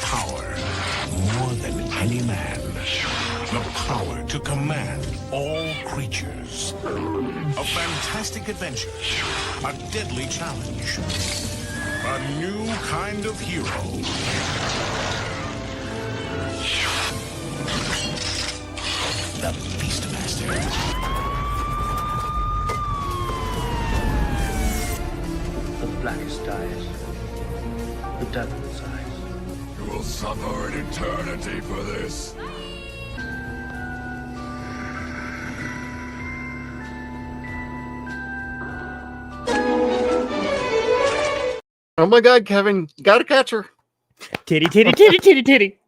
power more than any man. The power to command all creatures. A fantastic adventure. A deadly challenge. A new kind of hero. The Beastmaster. The blackest eyes, the devil's eyes. You will suffer an eternity for this. Oh my God, Kevin, gotta catch her. Titty, titty, titty, titty, titty.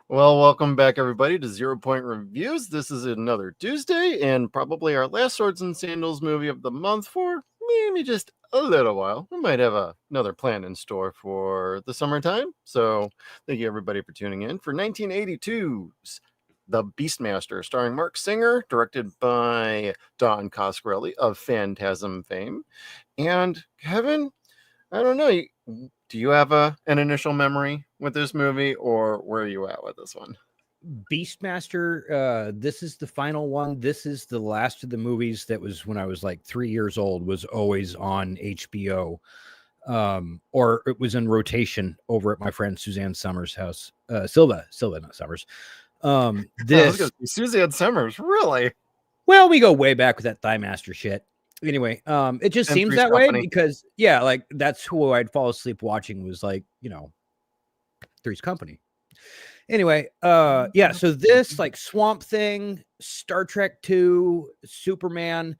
Well, welcome back, everybody, to 0 Point Reviews. This is another Tuesday and probably our last Swords and Sandals movie of the month for maybe just a little while. We might have another plan in store for the summertime. So thank you, everybody, for tuning in for 1982's The Beastmaster, starring Mark Singer, directed by Don Coscarelli of Phantasm fame. And Kevin, I don't know, do you have an initial memory with this movie, or where are you at with this one? Beastmaster, this is the final one. This is the last of the movies that was when I was like 3 years old, was always on HBO. Or it was in rotation over at my friend Suzanne Summers' house. Silva, not Summers. Suzanne Summers, really? Well, we go way back with that Thigh Master shit. Anyway, it just seems that way because, yeah, like that's who I'd fall asleep watching was like, you know, Three's Company. Anyway, yeah, so this like Swamp Thing, Star Trek 2, Superman,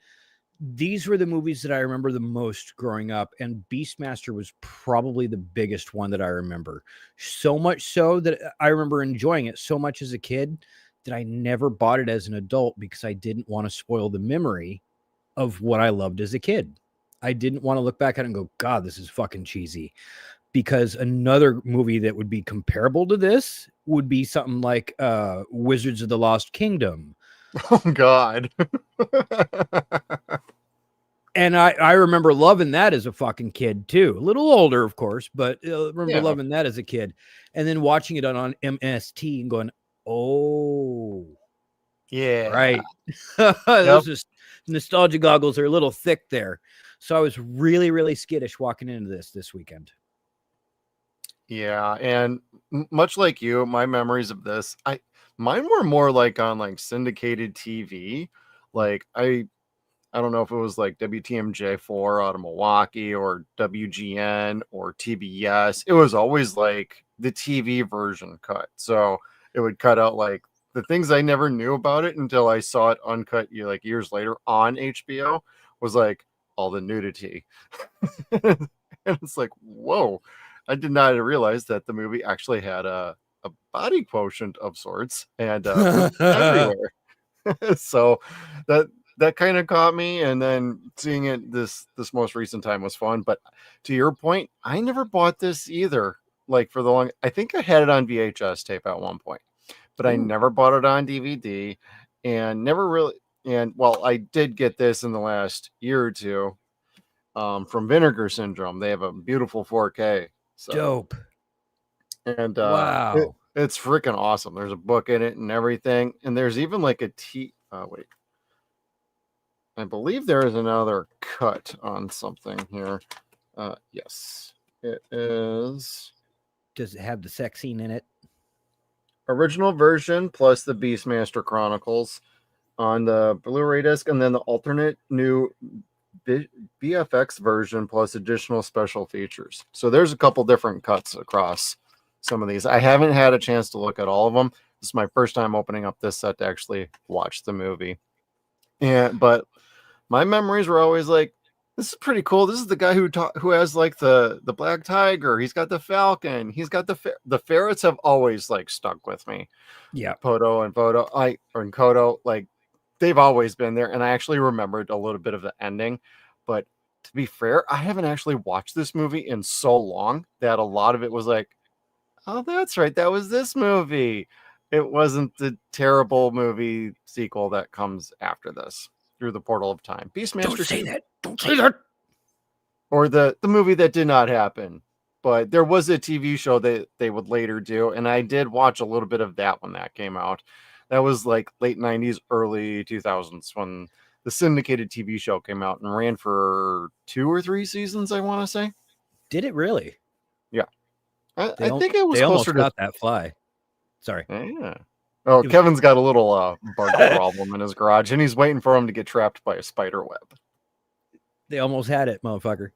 these were the movies that I remember the most growing up, and Beastmaster was probably the biggest one that I remember. So much so that I remember enjoying it so much as a kid that I never bought it as an adult because I didn't want to spoil the memory of what I loved as a kid. I didn't want to look back at it and go, God, this is fucking cheesy. Because another movie that would be comparable to this would be something like Wizards of the Lost Kingdom. Oh, God. And I remember loving that as a fucking kid, too. A little older, of course, but I remember loving that as a kid. And then watching it on MST and going, oh, yeah, right. Those are nostalgia goggles are a little thick there. So I was really, really skittish walking into this weekend. Yeah, and much like you, my memories of this, mine were more like on like syndicated TV. Like I don't know if it was like WTMJ4 out of Milwaukee or WGN or TBS. It was always like the TV version cut. So it would cut out like the things I never knew about it until I saw it uncut like years later on HBO was like all the nudity. And it's like, whoa. I did not realize that the movie actually had a body quotient of sorts and everywhere. So that kind of caught me, and then seeing it this most recent time was fun. But to your point, I never bought this either. Like for the long, I think I had it on VHS tape at one point, but I never bought it on DVD, and never really. And well, I did get this in the last year or two from Vinegar Syndrome. They have a beautiful 4K. So, dope. And wow, it's freaking awesome. There's a book in it and everything. And there's even like a wait. I believe there is another cut on something here. Yes, it is. Does it have the sex scene in it? Original version plus the Beastmaster Chronicles on the Blu-ray disc, and then the alternate new VFX version plus additional special features. So there's a couple different cuts across some of these. I haven't had a chance to look at all of them. This is my first time opening up this set to actually watch the movie. But my memories were always like, this is pretty cool. This is the guy who has like the black tiger. He's got the falcon. He's got the ferrets have always like stuck with me. Yeah, Kodo and Kodo, like they've always been there, and I actually remembered a little bit of the ending. But to be fair, I haven't actually watched this movie in so long that a lot of it was like, oh, that's right, that was this movie. It wasn't the terrible movie sequel that comes after this, Through the Portal of Time. Beastmaster. Don't say that. Don't say that. Or the movie that did not happen, but there was a TV show that they would later do, and I did watch a little bit of that when that came out. That was like late 90s, early 2000s when the syndicated TV show came out and ran for 2 or 3 seasons, I want to say. Did it really? Yeah. I think it was they closer almost got that fly. Sorry. Yeah. Oh, Kevin's got a little bug problem in his garage, and he's waiting for him to get trapped by a spider web. They almost had it, motherfucker.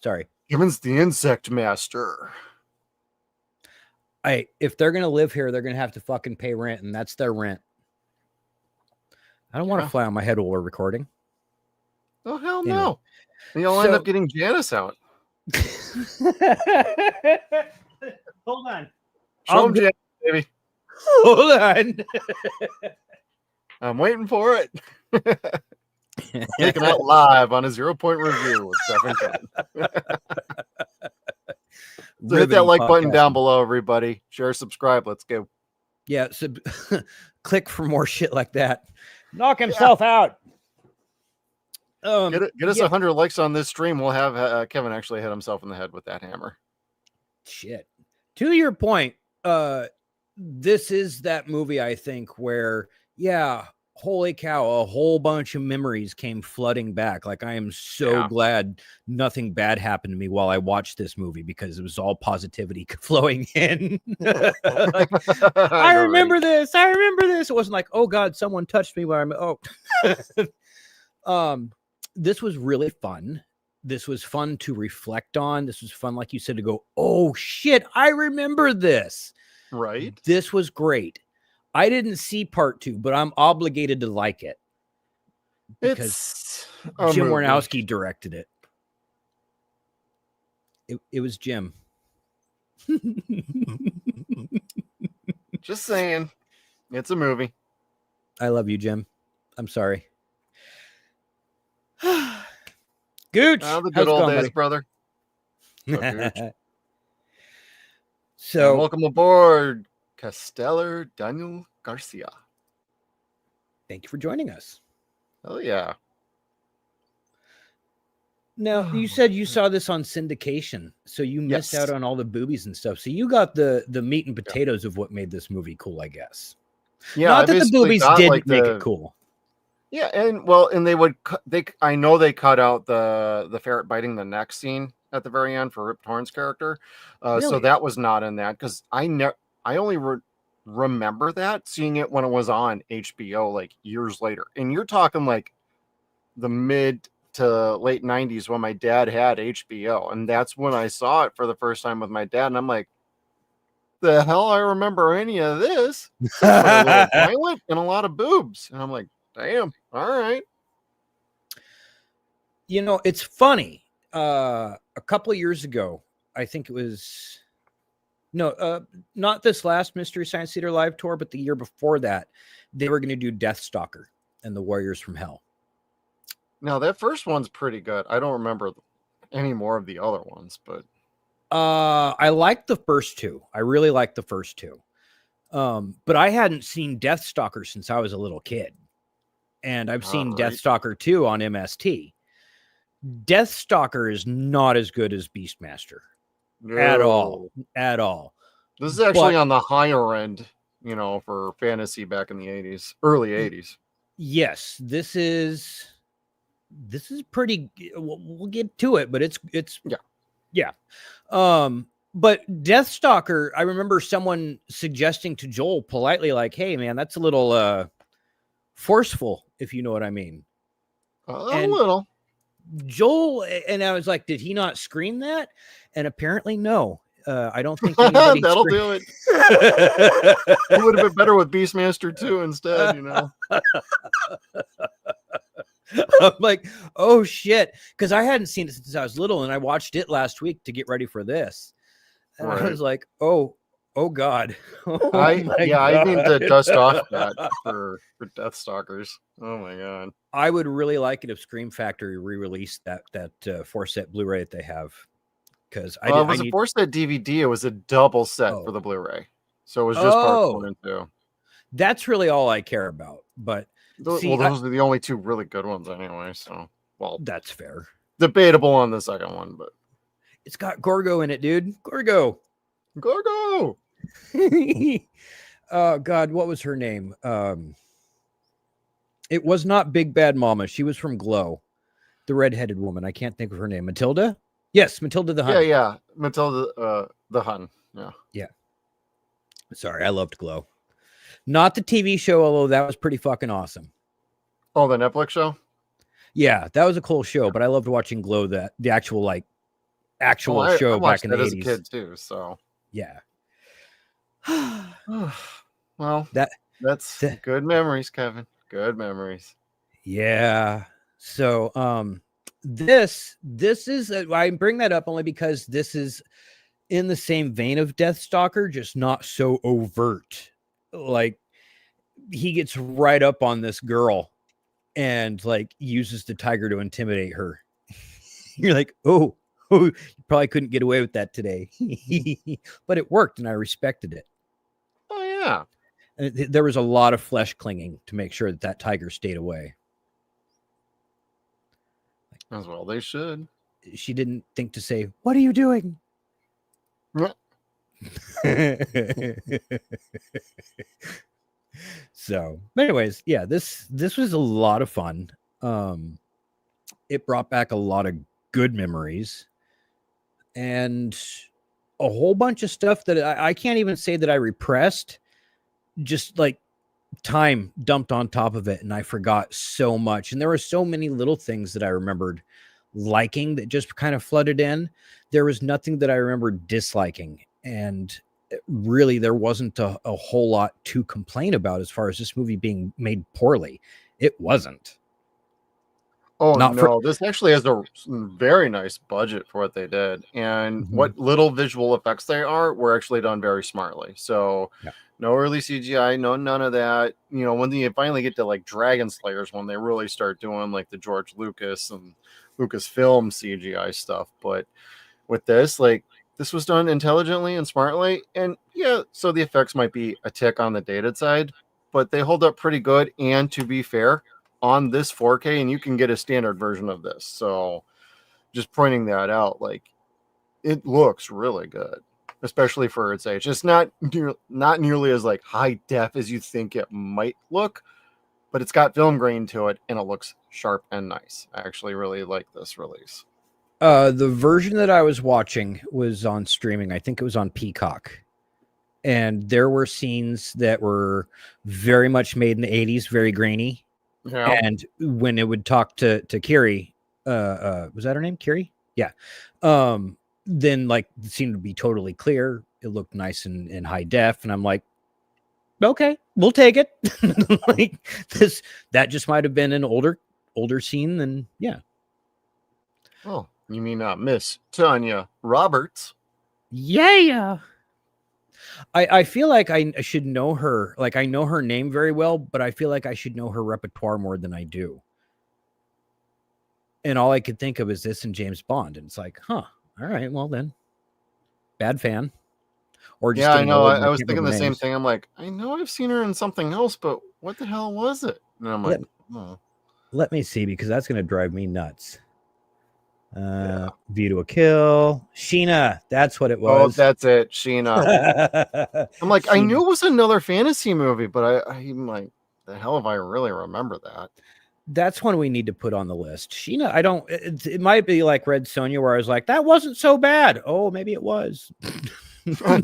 Sorry. Kevin's the insect master. If they're gonna live here, they're gonna have to fucking pay rent, and that's their rent. I don't want to fly on my head while we're recording. Oh hell no! You'll end up getting Janice out. Hold on. Show him Janice, baby. Hold on. I'm waiting for it. Taken out live on a 0-Point Review with Stephen Ken. So hit that like button down below, everybody. Share, subscribe. Let's go. Yeah, so click for more shit like that. Knock himself out. Get us 100 likes on this stream. We'll have Kevin actually hit himself in the head with that hammer. Shit. To your point, this is that movie, I think, where, holy cow, a whole bunch of memories came flooding back. Like, I am so glad nothing bad happened to me while I watched this movie, because it was all positivity flowing in. Like, I remember this. I remember this. It wasn't like, oh God, someone touched me while this was really fun. This was fun to reflect on. This was fun, like you said, to go, oh shit, I remember this. Right. This was great. I didn't see part 2, but I'm obligated to like it because Jim Warnowski directed it. It was Jim. Just saying. It's a movie. I love you, Jim. I'm sorry. Gooch. The good old days, brother. So welcome aboard, Casteller Daniel Garcia. Thank you for joining us. Oh yeah. Now, you said you saw this on syndication, so you missed out on all the boobies and stuff. So you got the meat and potatoes of what made this movie cool, I guess. Yeah, not that the boobies did make it cool. Yeah, and I know they cut out the ferret biting the neck scene at the very end for Rip Torn's character. Really? So that was not in that, because I only remember that, seeing it when it was on HBO like years later. And you're talking like the mid to late 90s when my dad had HBO, and that's when I saw it for the first time with my dad, and I'm like, the hell I remember any of this? It's a little violent and a lot of boobs. And I'm like, damn, all right. You know, it's funny. A couple of years ago, I think it was not this last Mystery Science Theater live tour, but the year before that, they were going to do Deathstalker and the Warriors from Hell. Now, that first one's pretty good. I don't remember any more of the other ones, but I liked the first 2. I really liked the first 2. But I hadn't seen Deathstalker since I was a little kid. And I've seen Deathstalker 2 on MST. Deathstalker is not as good as Beastmaster. At all. This is actually on the higher end, for fantasy back in the 80s, early 80s. Yes, this is pretty. We'll get to it, but it's yeah. But Deathstalker, I remember someone suggesting to Joel politely, like, "Hey, man, that's a little forceful, if you know what I mean." A little. Joel, and I was like, did he not scream that? And apparently, no. I don't think anybody that'll do it. It would have been better with Beastmaster 2 instead, I'm like, oh shit, because I hadn't seen it since I was little, and I watched it last week to get ready for this, and I was like, oh god. I need to dust off that for Deathstalkers. Oh my god. I would really like it if Scream Factory re-released that 4-set Blu-ray that they have, because it was a 4-set DVD. It was a double set for the Blu-ray, so it was just part 1 and 2. That's really all I care about. But those are the only 2 really good ones anyway. So, well, that's fair. Debatable on the second one, but It's got Gorgo in it, dude. Gorgo. Oh God, what was her name? It was not Big Bad Mama. She was from Glow, the redheaded woman. I can't think of her name. Matilda? Yes, Matilda the Hun. Yeah. Matilda the Hun. Yeah. Sorry, I loved Glow. Not the TV show, although that was pretty fucking awesome. Oh, the Netflix show? Yeah, that was a cool show, but I loved watching Glow, the actual show I back in the 80s. As a kid too, so yeah. Well, that's good memories, Kevin. Good memories. Yeah. So this is I bring that up only because this is in the same vein of Deathstalker, just not so overt. Like he gets right up on this girl and like uses the tiger to intimidate her. You're like, oh, you probably couldn't get away with that today. But it worked and I respected it. Oh yeah. And there was a lot of flesh clinging to make sure that tiger stayed away. As well they should. She didn't think to say, "What are you doing?" So, anyways, yeah, this was a lot of fun. It brought back a lot of good memories and a whole bunch of stuff that I can't even say that I repressed. Just like time dumped on top of it, and I forgot so much. And there were so many little things that I remembered liking that just kind of flooded in. There was nothing that I remember disliking, and really there wasn't a whole lot to complain about as far as this movie being made poorly. It wasn't. Oh no, this actually has a very nice budget for what they did, and what little visual effects they are were actually done very smartly. So no early CGI, none of that. You know, when you finally get to like Dragon Slayers, when they really start doing like the George Lucas and Lucasfilm CGI stuff. But with this, like, this was done intelligently and smartly, and yeah, so the effects might be a tick on the dated side, but they hold up pretty good. And to be fair, on this 4K, and you can get a standard version of this, so just pointing that out, like, it looks really good, especially for its age. It's not nearly as like high def as you think it might look, but it's got film grain to it and it looks sharp and nice. I actually really like this release. The version that I was watching was on streaming. I think it was on Peacock. And there were scenes that were very much made in the 80s, very grainy. Yeah. And when it would talk to Kiri, was that her name? Kiri? Yeah. Then like it seemed to be totally clear. It looked nice in high def. And I'm like, okay, we'll take it. Like that just might have been an older scene than, yeah. Oh, you mean Miss Tanya Roberts? Yeah. I feel like I should know her. Like I know her name very well, but I feel like I should know her repertoire more than I do. And all I could think of is this and James Bond. And it's like, all right, well then. Bad fan. Or just I know. I was thinking the same thing. I'm like, I know I've seen her in something else, but what the hell was it? And I'm like, let me see, because that's going to drive me nuts. View to a Kill. Sheena, that's what it was. Oh, that's it, Sheena. I'm like, Sheena. I knew it was another fantasy movie, but I'm like, the hell if I really remember that. That's one we need to put on the list. Sheena, it might be like Red Sonja, where I was like, that wasn't so bad. Oh, maybe it was. Well,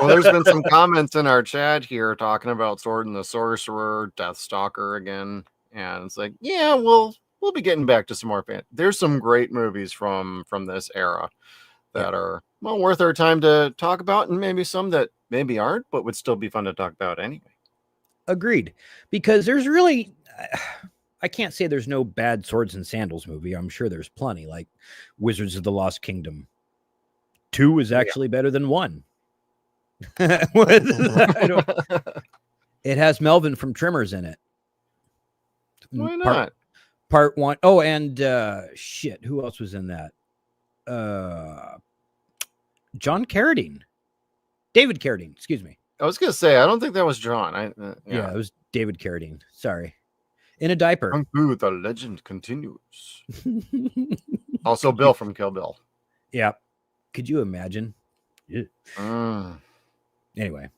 there's been some comments in our chat here talking about Sword and the Sorcerer, Deathstalker again, and it's like, yeah, we'll be getting back to some more There's some great movies from this era that are well worth our time to talk about, and maybe some that maybe aren't, but would still be fun to talk about anyway. Agreed, because there's really, I can't say there's no bad Swords and Sandals movie. I'm sure there's plenty, like Wizards of the Lost Kingdom. 2 is actually better than 1. It has Melvin from Tremors in it. Why not? Part 1. Oh, and shit, who else was in that? John Carradine. David Carradine, excuse me. I was gonna say, I don't think that was John. Yeah, it was David Carradine. Sorry. In a diaper. Kung Fu, the legend continues. Also Bill from Kill Bill. Yeah. Could you imagine? Yeah. Mm. Anyway.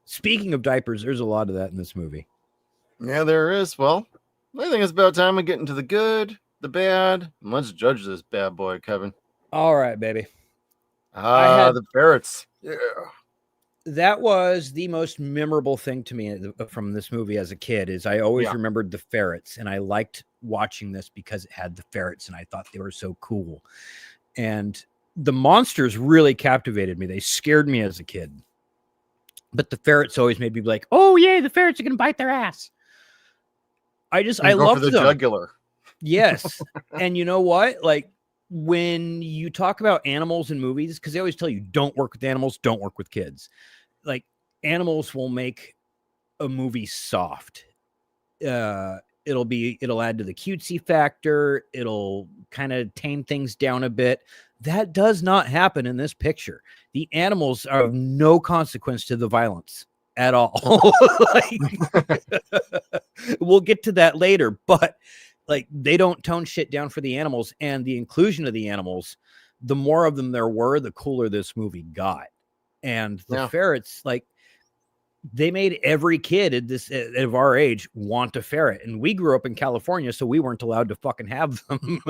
Speaking of diapers, there's a lot of that in this movie. Yeah, there is. Well, I think it's about time we get into the good, the bad, and let's judge this bad boy, Kevin. All right, baby. The ferrets. Yeah. That was the most memorable thing to me from this movie as a kid. Is I always remembered the ferrets, and I liked watching this because it had the ferrets, and I thought they were so cool. And the monsters really captivated me. They scared me as a kid. But the ferrets always made me be like, "Oh yay, the ferrets are gonna bite their ass." I love the jugular. Yes, and you know what? Like when you talk about animals in movies, because they always tell you don't work with animals, don't work with kids. Like animals will make a movie soft. It'll add to the cutesy factor. It'll kind of tame things down a bit. That does not happen in this picture. The animals are of no consequence to the violence at all. We'll get to that later, but like they don't tone shit down for the animals, and the inclusion of the animals, the more of them there were, the cooler this movie got. And the ferrets, like they made every kid of our age want a ferret. And we grew up in California, so we weren't allowed to fucking have them.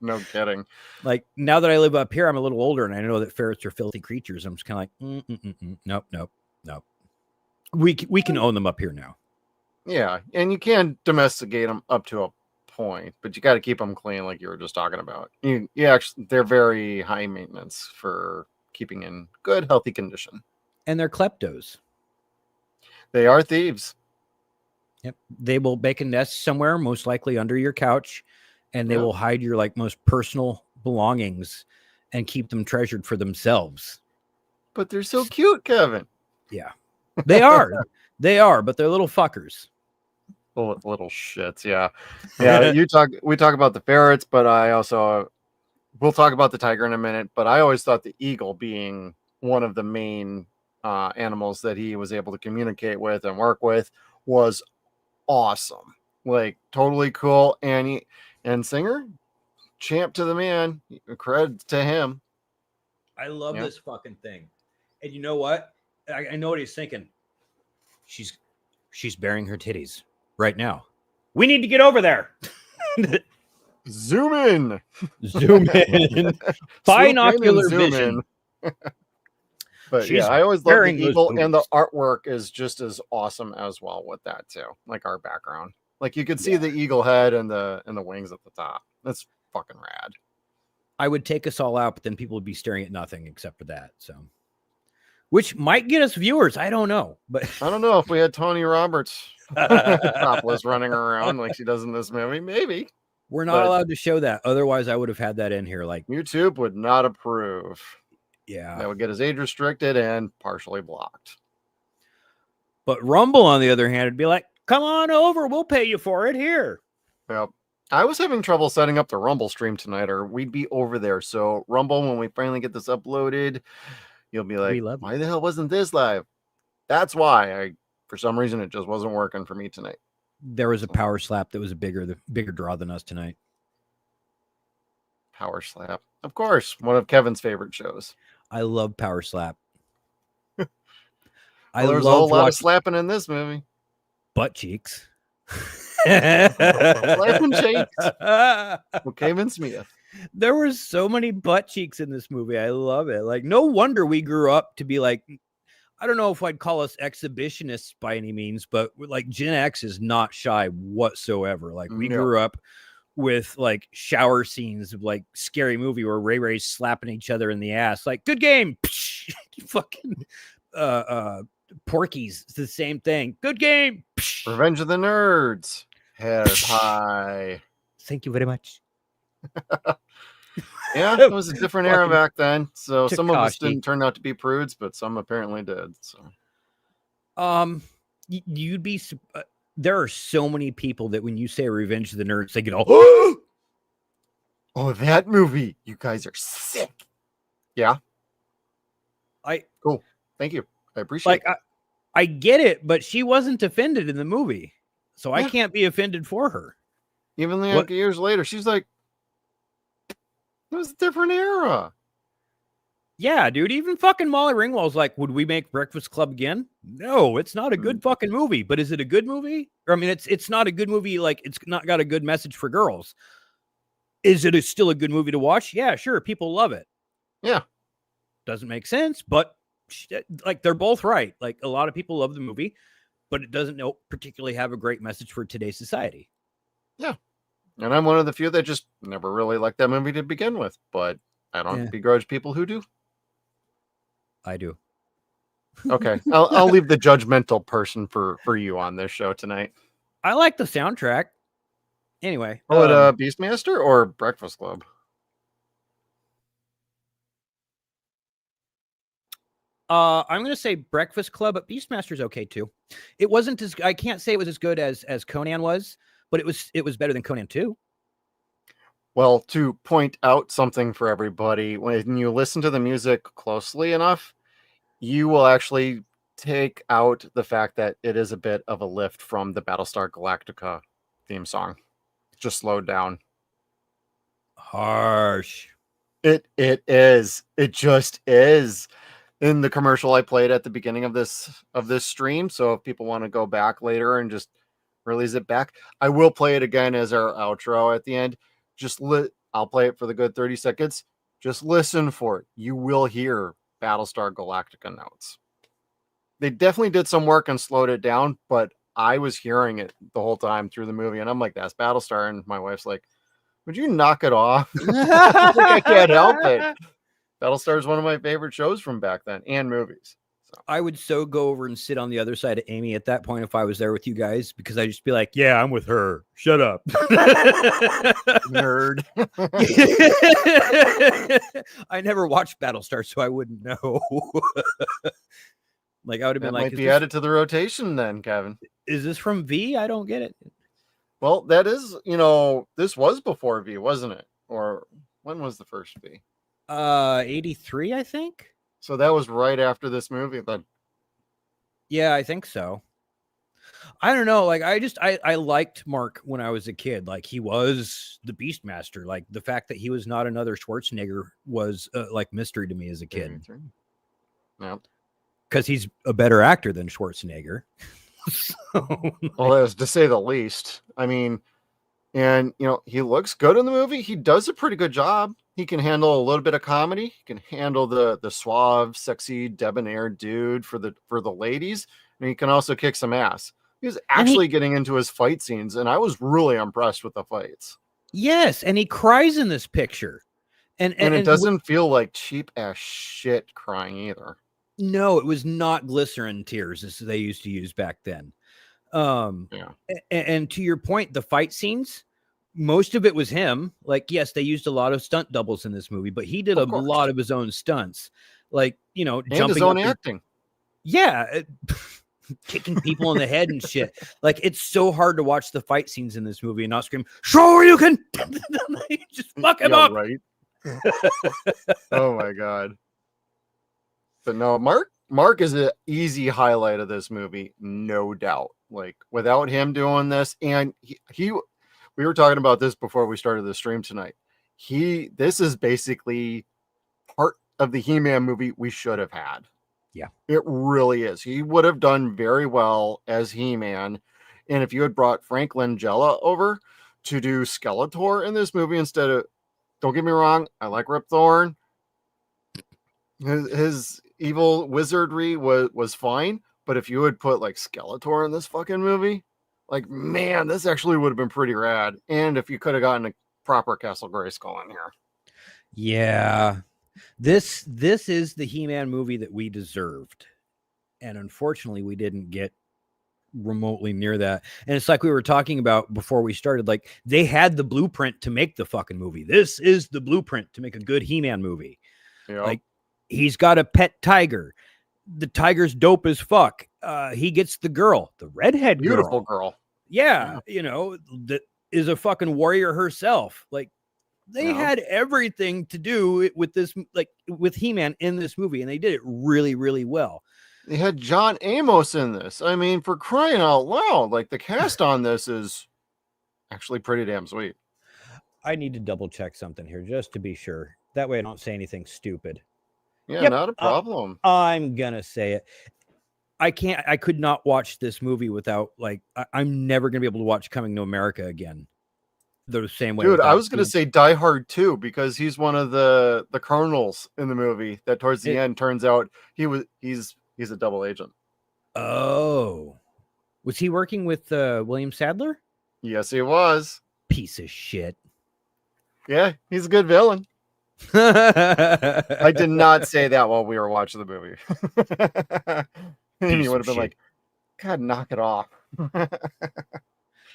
No kidding. Like now that I live up here, I'm a little older and I know that ferrets are filthy creatures. I'm just kind of like, nope. We can own them up here now. Yeah, and you can domesticate them up to a point, but you got to keep them clean, like you were just talking about. They're very high maintenance for keeping in good, healthy condition. And they're kleptos. They are thieves. Yep, they will make a nest somewhere, most likely under your couch, and they will hide your like most personal belongings and keep them treasured for themselves. But they're so cute, Kevin. Yeah, they are. They are, but they're little fuckers. Little shits, yeah. We talk about the ferrets, but we'll talk about the tiger in a minute, but I always thought the eagle, being one of the main animals that he was able to communicate with and work with, was awesome. Like totally cool. And Singer, champ to the man, credit to him. I love this fucking thing. And you know what? I know what he's thinking. She's baring her titties right now. We need to get over there. Zoom in. Binocular vision. But I always love the eagle, and the artwork is just as awesome as well with that too. Like our background. Like you could see the eagle head and the wings at the top. That's fucking rad. I would take us all out, but then people would be staring at nothing except for that. So, which might get us viewers. I don't know, but I don't know if we had Tony Roberts topless running around like she does in this movie. Maybe we're not allowed to show that. Otherwise, I would have had that in here. Like YouTube would not approve. Yeah, that would get us age restricted and partially blocked. But Rumble, on the other hand, would be like, "Come on over, we'll pay you for it here." Yep. I was having trouble setting up the Rumble stream tonight, or we'd be over there. So Rumble, when we finally get this uploaded, you'll be like, "Why the hell wasn't this live?" That's why. For some reason, it just wasn't working for me tonight. There was a power slap that was a bigger draw than us tonight. Power slap, of course, one of Kevin's favorite shows. I love Power Slap. There's a whole lot of slapping in this movie. Butt cheeks. Slapping cheeks. Kevin Smith. There were so many butt cheeks in this movie. I love it. Like, no wonder we grew up to be like, I don't know if I'd call us exhibitionists by any means, but like Gen X is not shy whatsoever. Like we grew up with like shower scenes of like Scary Movie where Ray Ray's slapping each other in the ass. Like, good game. Fucking Porky's. It's the same thing. Good game. Revenge of the Nerds. Hair pie. Thank you very much. Yeah, it was a different era back then. So some of us didn't turn out to be prudes, but some apparently did. So, you'd be. There are so many people that when you say Revenge of the Nerds, they get all, oh, that movie. You guys are sick. Yeah. Cool. Thank you. I appreciate it. I get it, but she wasn't offended in the movie. So I can't be offended for her. Even like years later, she's like, It was a different era. Yeah, dude. Even fucking Molly Ringwald's like, would we make Breakfast Club again? No, it's not a good fucking movie. But is it a good movie? Or I mean, it's not a good movie. Like, it's not got a good message for girls. Is it still a good movie to watch? Yeah, sure. People love it. Yeah. Doesn't make sense, but like they're both right. Like a lot of people love the movie, but it doesn't particularly have a great message for today's society. Yeah. And I'm one of the few that just never really liked that movie to begin with, but I don't begrudge people who do. I do. Okay. I'll leave the judgmental person for you on this show tonight. I like the soundtrack. Anyway. Oh, Beastmaster or Breakfast Club? I'm going to say Breakfast Club, but Beastmaster's okay too. It wasn't as, I can't say it was as good as Conan was, but it was better than Conan 2. Well, to point out something for everybody, when you listen to the music closely enough, you will actually take out the fact that it is a bit of a lift from the Battlestar Galactica theme song. Just slowed down. Harsh. It is. It just is. In the commercial I played at the beginning of this stream, so if people want to go back later and just release it back, I will play it again as our outro at the end. I'll play it for the good 30 seconds. Just listen for it. You will hear Battlestar Galactica notes. They definitely did some work and slowed it down, but I was hearing it the whole time through the movie, and I'm like, that's Battlestar, and my wife's like, would you knock it off? I can't help it. Battlestar is one of my favorite shows from back then, and movies. So. I would go over and sit on the other side of Amy at that point if I was there with you guys, because I'd just be like, yeah, I'm with her. Shut up. Nerd. I never watched Battlestar, so I wouldn't know. Like, I would have been might be added to the rotation then, Kevin. Is this from V? I don't get it. Well, that is, this was before V, wasn't it? Or when was the first V? 83, I think. So that was right after this movie then. Yeah, I think so. I don't know. Like, I liked Mark when I was a kid. Like, he was the Beastmaster. Like, the fact that he was not another Schwarzenegger was like mystery to me as a kid. Yeah. Because he's a better actor than Schwarzenegger. Well, that was to say the least. I mean, and he looks good in the movie. He does a pretty good job. He can handle a little bit of comedy. He can handle the suave, sexy, debonair dude for the ladies, and he can also kick some ass. He was actually getting into his fight scenes, and I was really impressed with the fights. Yes, and he cries in this picture, and it doesn't feel like cheap ass shit crying either. No, it was not glycerin tears as they used to use back then. Yeah. And to your point, the fight scenes, most of it was him. Like, yes, they used a lot of stunt doubles in this movie, but he did a lot of his own stunts. Like, and jumping his own acting. Yeah. Kicking people in the head and shit. Like, it's so hard to watch the fight scenes in this movie and not scream, sure you can just fuck him up. Right. Oh my God. But no, Mark is an easy highlight of this movie, no doubt. Like, without him doing this, and we were talking about this before we started the stream tonight. This is basically part of the He-Man movie we should have had. Yeah, it really is. He would have done very well as He-Man, and if you had brought Frank Langella over to do Skeletor in this movie instead of, don't get me wrong, I like Rip Torn. His evil wizardry was fine, but if you would put like Skeletor in this fucking movie, like, man, this actually would have been pretty rad. And if you could have gotten a proper Castle Grayskull in here. Yeah. This is the He-Man movie that we deserved. And unfortunately, we didn't get remotely near that. And it's like we were talking about before we started, like, they had the blueprint to make the fucking movie. This is the blueprint to make a good He-Man movie. Yep. Like, he's got a pet tiger. The tiger's dope as fuck. He gets the girl, the redhead beautiful girl. Yeah, that is a fucking warrior herself. Like, they had everything to do with this, like, with He-Man in this movie, and they did it really, really well. They had John Amos in this. I mean, for crying out loud, like, the cast on this is actually pretty damn sweet. I need to double check something here just to be sure. That way I don't say anything stupid. Yeah, Yep, not a problem. I'm gonna say it. I could not watch this movie without like I'm never gonna be able to watch Coming to America again. The same way. Dude, I without was gonna say Die Hard too, because he's one of the colonels in the movie that towards the end turns out he's a double agent. Oh. Was he working with William Sadler? Yes, he was. Piece of shit. Yeah, he's a good villain. I did not say that while we were watching the movie. And you would have been like, God, knock it off.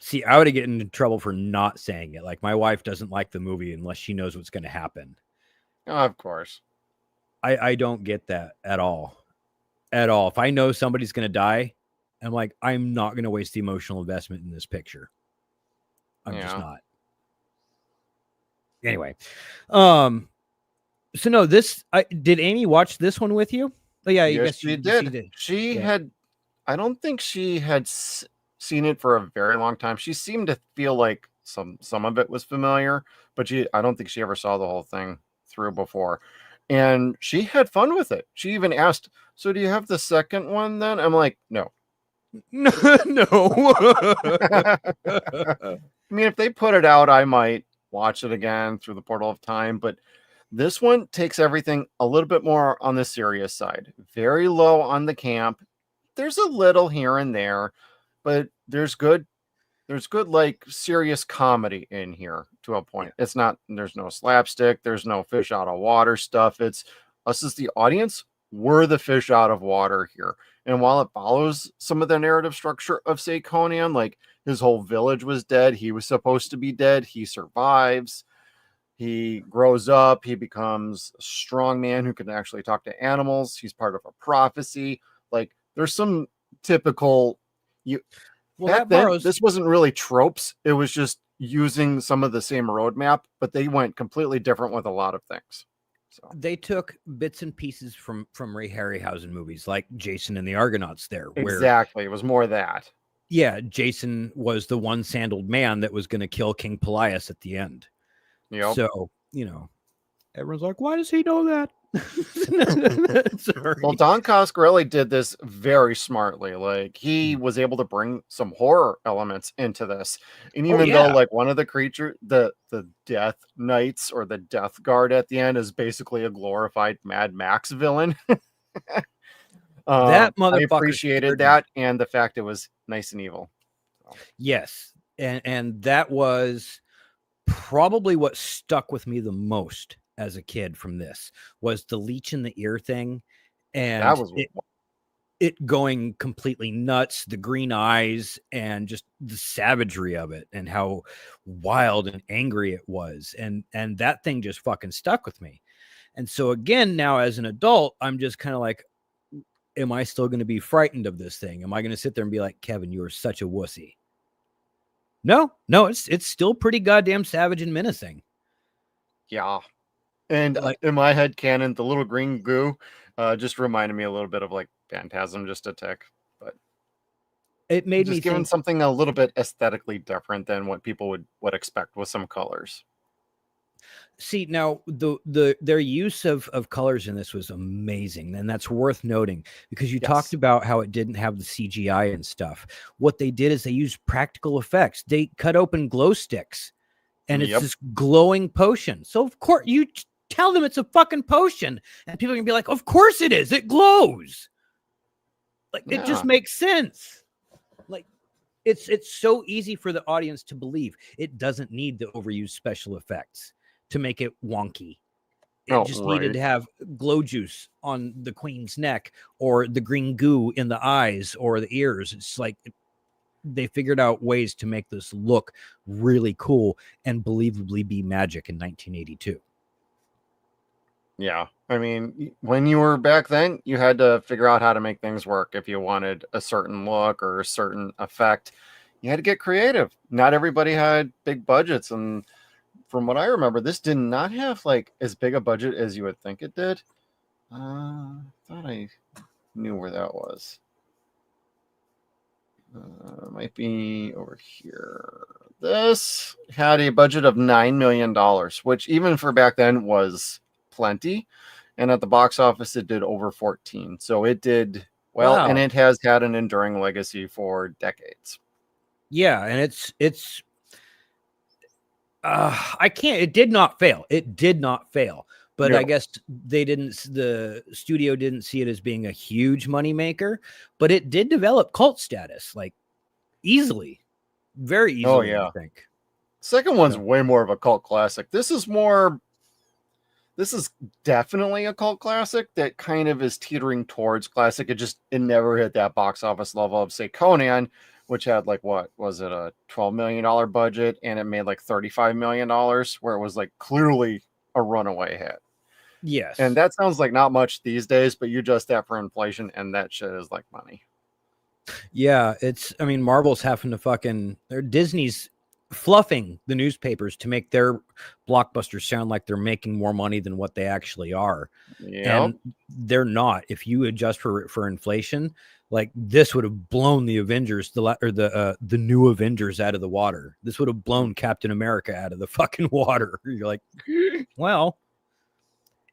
See, I would have gotten into trouble for not saying it. Like, my wife doesn't like the movie unless she knows what's going to happen. Of course. I don't get that at all. At all. If I know somebody's going to die, I'm like, I'm not going to waste the emotional investment in this picture. I'm just not. Anyway. So no, did Amy watch this one with you? Oh yeah, yes, she did. She had, I don't think she had seen it for a very long time. She seemed to feel like some of it was familiar, but I don't think she ever saw the whole thing through before. And she had fun with it. She even asked, "So do you have the second one then?" I'm like, "No." No. I mean, if they put it out, I might watch it again through the portal of time, but this one takes everything a little bit more on the serious side. Very low on the camp. There's a little here and there, but there's good like serious comedy in here to a point. It's not, there's no slapstick, there's no fish out of water stuff. It's us as the audience, we're the fish out of water here. And while it follows some of the narrative structure of, say, Conan, like his whole village was dead, he was supposed to be dead, he survives, he grows up, he becomes a strong man who can actually talk to animals, he's part of a prophecy. Like, there's some typical this wasn't really tropes, it was just using some of the same roadmap, but they went completely different with a lot of things. So they took bits and pieces from Ray Harryhausen movies, like Jason and the Argonauts. Exactly, it was more that. Yeah, Jason was the one-sandaled man that was going to kill King Pelias at the end. Yep. So everyone's like, "Why does he know that?" Well, Don Coscarelli did this very smartly. Like, he was able to bring some horror elements into this, and even though like one of the creatures, the Death Knights or the Death Guard at the end is basically a glorified Mad Max villain. That motherfucker, I appreciated that, and the fact it was nice and evil. So. Yes, and that was probably what stuck with me the most as a kid from this was the leech in the ear thing, and that was it going completely nuts, the green eyes, and just the savagery of it, and how wild and angry it was, and that thing just fucking stuck with me. And so again, now as an adult, I'm just kind of like, am I still going to be frightened of this thing? Am I going to sit there and be like, Kevin, you are such a wussy? No, it's still pretty goddamn savage and menacing. Yeah. And like in my head canon, the little green goo just reminded me a little bit of like Phantasm, just a tick. But it made me given something a little bit aesthetically different than what people would expect with some colors. See, now their use of colors in this was amazing, and that's worth noting because you talked about how it didn't have the CGI and stuff. What they did is they used practical effects. They cut open glow sticks, and it's this glowing potion. So of course you tell them it's a fucking potion, and people are gonna be like, "Of course it is. It glows." Like it just makes sense. Like it's so easy for the audience to believe. It doesn't need the overused special effects to make it wonky. It just needed to have glow juice on the queen's neck or the green goo in the eyes or the ears. It's like they figured out ways to make this look really cool and believably be magic in 1982. Yeah. I mean, when you were back then, you had to figure out how to make things work. If you wanted a certain look or a certain effect, you had to get creative. Not everybody had big budgets, and from what I remember, this did not have like as big a budget as you would think it did. I thought I knew where that was. Might be over here. This had a budget of $9 million, which even for back then was plenty. And at the box office, it did over 14. So it did well, Wow. and it has had an enduring legacy for decades. Yeah, and it's it did not fail. It did not fail. But No. I guess the studio didn't see it as being a huge moneymaker, but it did develop cult status, like easily. Very easily, Oh, yeah. I think. Second one's way more of a cult classic. This is definitely a cult classic that kind of is teetering towards classic. It never hit that box office level of, say, Conan, which had like, what was it, a $12 million budget, and it made like $35 million, where it was like clearly a runaway hit. Yes. And that sounds like not much these days, but you adjust that for inflation and that shit is like money. Yeah, Marvel's having to Disney's fluffing the newspapers to make their blockbusters sound like they're making more money than what they actually are. Yep. And they're not. If you adjust for inflation, like this would have blown the Avengers, the new Avengers out of the water. This would have blown Captain America out of the fucking water. You're like, well,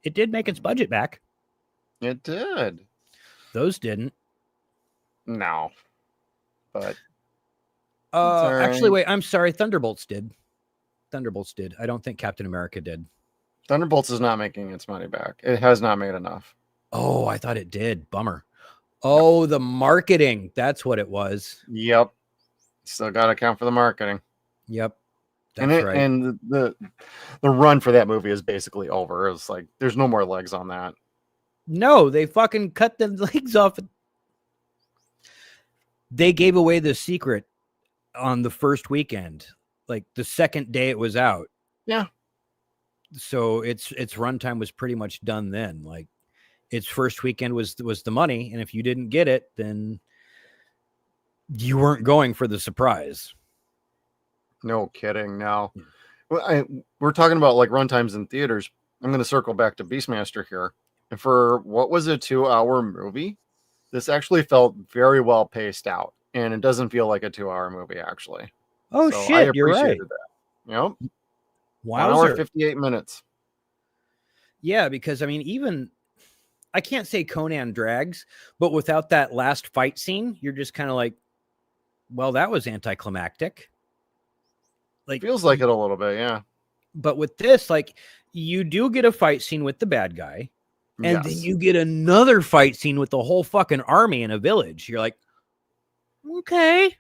it did make its budget back. It did. Those didn't. No. But actually, wait, I'm sorry. Thunderbolts did. I don't think Captain America did. Thunderbolts is not making its money back. It has not made enough. Oh, I thought it did. Bummer. Oh, the marketing. That's what it was. Yep. Still got to account for the marketing. Yep. That's right. And the run for that movie is basically over. It's like there's no more legs on that. No, they fucking cut the legs off. They gave away the secret on the first weekend, like the second day it was out. Yeah. So its runtime was pretty much done then. Like its first weekend was the money, and if you didn't get it, then you weren't going for the surprise. No kidding. No. We're talking about like runtimes in theaters. I'm going to circle back to Beastmaster here. And for what was a 2-hour movie, this actually felt very well paced out, and it doesn't feel like a 2-hour movie actually. Oh, so shit, you're right. That. Yep. Wow. 1 hour 58 minutes. Yeah, because even I can't say Conan drags, but without that last fight scene, you're just kind of like, well, that was anticlimactic. Like feels like it a little bit, yeah. But with this, like you do get a fight scene with the bad guy. And then you get another fight scene with the whole fucking army in a village. You're like, okay,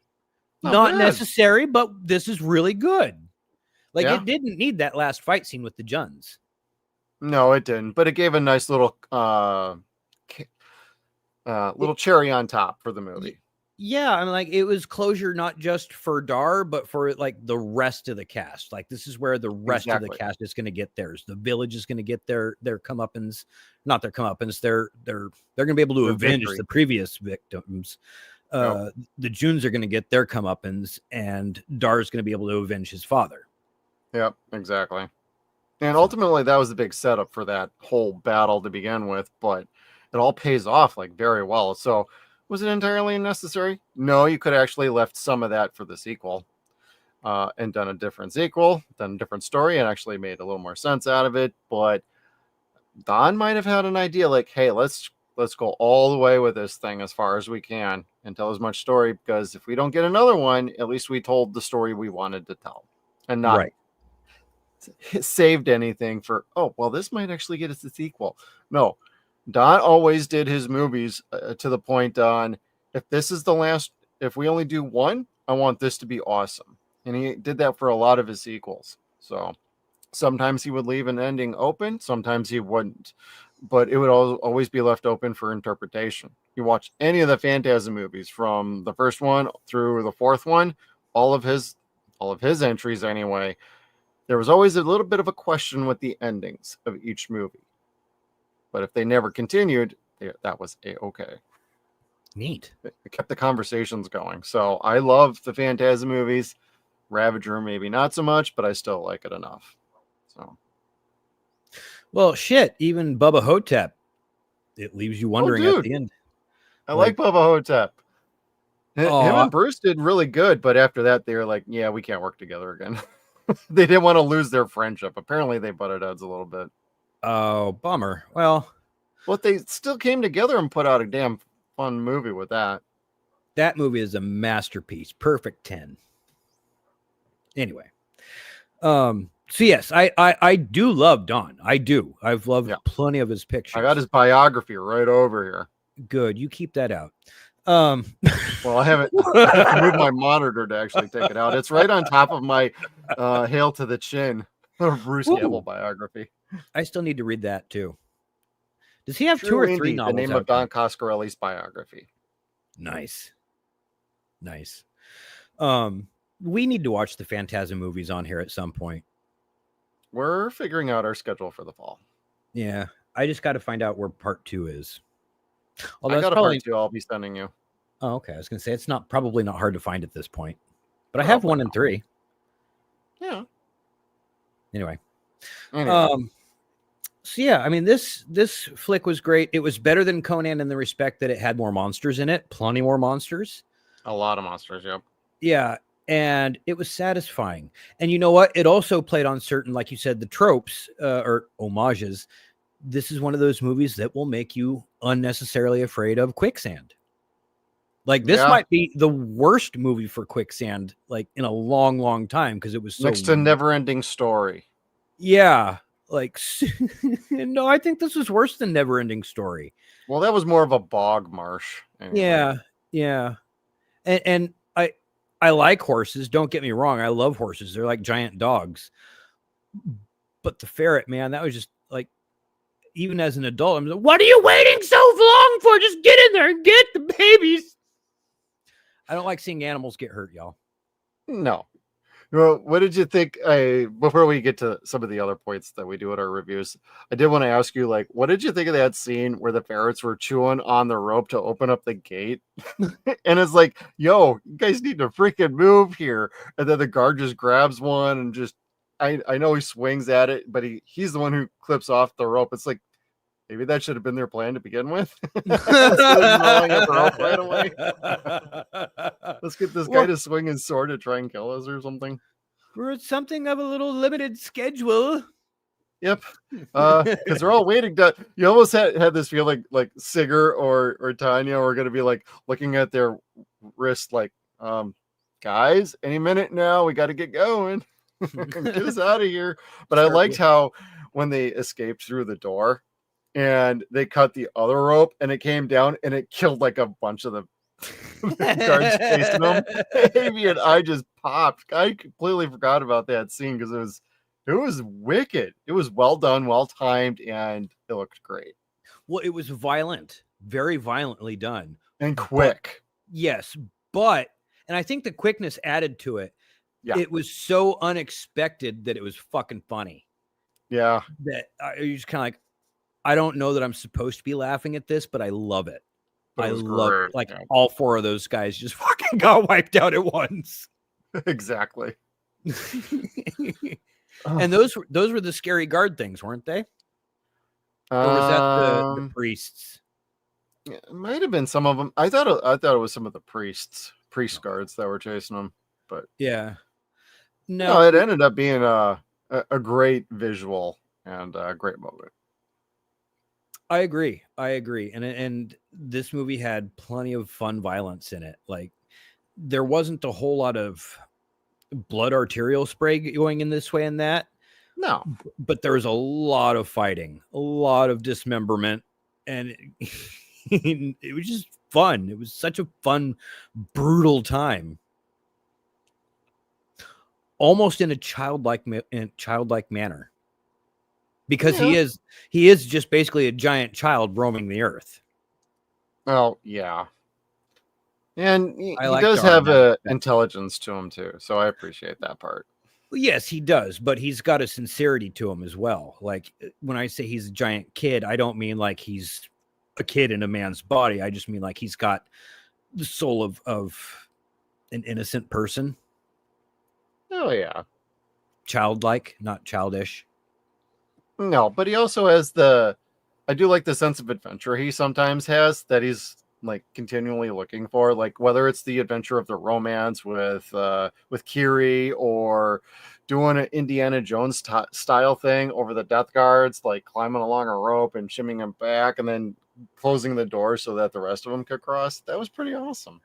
not necessary, but this is really good. Like it didn't need that last fight scene with the Juns. No, it didn't. But it gave a nice little cherry on top for the movie. Yeah, like it was closure not just for Dar, but for like the rest of the cast. Like this is where the rest of the cast is going to get theirs. The village is going to get their comeuppance, not their comeuppance. They're going to be able to avenge the previous victims. The Junes are going to get their comeuppance, and Dar is going to be able to avenge his father. Yep, exactly. And ultimately, that was the big setup for that whole battle to begin with. But it all pays off like very well. So. Was it entirely unnecessary? No, you could have actually left some of that for the sequel and done a different sequel, done a different story, and actually made a little more sense out of it. But Don might have had an idea like, hey, let's go all the way with this thing as far as we can and tell as much story, because if we don't get another one, at least we told the story we wanted to tell and not saved anything for, oh, well, this might actually get us a sequel. No. Don always did his movies to the point on, if this is the last, if we only do one, I want this to be awesome. And he did that for a lot of his sequels. So sometimes he would leave an ending open, sometimes he wouldn't, but it would always be left open for interpretation. You watch any of the Phantasm movies from the first one through the fourth one, all of his entries anyway, there was always a little bit of a question with the endings of each movie. But if they never continued, that was okay. Neat. It kept the conversations going. So I love the Phantasm movies. Ravager, maybe not so much, but I still like it enough. So, well, shit. Even Bubba Hotep, it leaves you wondering at the end. I like Bubba Hotep. Him and Bruce did really good, but after that, they were like, "Yeah, we can't work together again." They didn't want to lose their friendship. Apparently, they butted heads a little bit. Oh, bummer. Well, they still came together and put out a damn fun movie with that. That movie is a masterpiece. Perfect 10. Anyway, so yes, I do love Don. I do. I've loved plenty of his pictures. I got his biography right over here. Good. You keep that out. Well, I haven't moved my monitor to actually take it out. It's right on top of my Hail to the Chin Bruce Campbell biography. I still need to read that too. Does he have 2 or 3 novels? The name of Don Coscarelli's biography. Nice. We need to watch the Phantasm movies on here at some point. We're figuring out our schedule for the fall. Yeah, I just got to find out where part 2 is. Although I got a part 2 I'll be sending you. Oh, okay. I was gonna say it's probably not hard to find at this point, but I have 1 and 3. Yeah. Anyway. So yeah, I mean this flick was great. It was better than Conan in the respect that it had more monsters in it, plenty more monsters. A lot of monsters, yep. Yeah, and it was satisfying. And you know what? It also played on certain, like you said, the tropes or homages. This is one of those movies that will make you unnecessarily afraid of quicksand. Like this might be the worst movie for quicksand, like in a long, long time, because it was so next to Never-Ending Story. Yeah, like no, I think this was worse than Never-Ending Story. Well, that was more of a bog marsh. Anyway. Yeah, and I like horses. Don't get me wrong, I love horses. They're like giant dogs. But the ferret, man, that was just like. Even as an adult, I'm like, what are you waiting so long for? Just get in there and get the babies. I don't like seeing animals get hurt, y'all. No. Well, what did you think? Before we get to some of the other points that we do at our reviews, I did want to ask you, like, what did you think of that scene where the ferrets were chewing on the rope to open up the gate? And it's like, yo, you guys need to freaking move here. And then the guard just grabs one and just, I know he swings at it, but he's the one who clips off the rope. It's like, maybe that should have been their plan to begin with. Right away. Let's get this guy to swing his sword to try and kill us or something. We're something of a little limited schedule. Yep. Because they're all waiting to. You almost had this feeling like Sigurd or Tanya were going to be like looking at their wrist, like, guys, any minute now, we got to get going. Get us out of here. But I liked how when they escaped through the door and they cut the other rope and it came down and it killed like a bunch of the guards chasing them. Amy and I just popped. I completely forgot about that scene because it was wicked. It was well done, well timed, and it looked great. Well, it was violent, very violently done. And quick. Yes, and I think the quickness added to it. Yeah. It was so unexpected that it was fucking funny. Yeah. That you're just kind of like, I don't know that I'm supposed to be laughing at this, but I love it. I love it. Like all 4 of those guys just fucking got wiped out at once. Exactly. And those were the scary guard things, weren't they? Or was that the priests? Yeah, it might have been some of them. I thought it was some of the priest guards that were chasing them, but yeah. No, it ended up being a great visual and a great moment. I agree. And this movie had plenty of fun violence in it. Like there wasn't a whole lot of blood arterial spray going in this way and that. No. But there was a lot of fighting, a lot of dismemberment, and it was just fun. It was such a fun, brutal time. Almost in a childlike manner, because he is just basically a giant child roaming the earth. Oh yeah, and he does have an intelligence to him too, so I appreciate that part. Well, yes, he does, but he's got a sincerity to him as well. Like when I say he's a giant kid, I don't mean like he's a kid in a man's body. I just mean like he's got the soul of an innocent person. Oh, yeah. Childlike, not childish. No, but he also has I do like the sense of adventure he sometimes has, that he's like continually looking for, like whether it's the adventure of the romance with Kiri, or doing an Indiana Jones style thing over the death guards, like climbing along a rope and shimming them back and then closing the door so that the rest of them could cross. That was pretty awesome.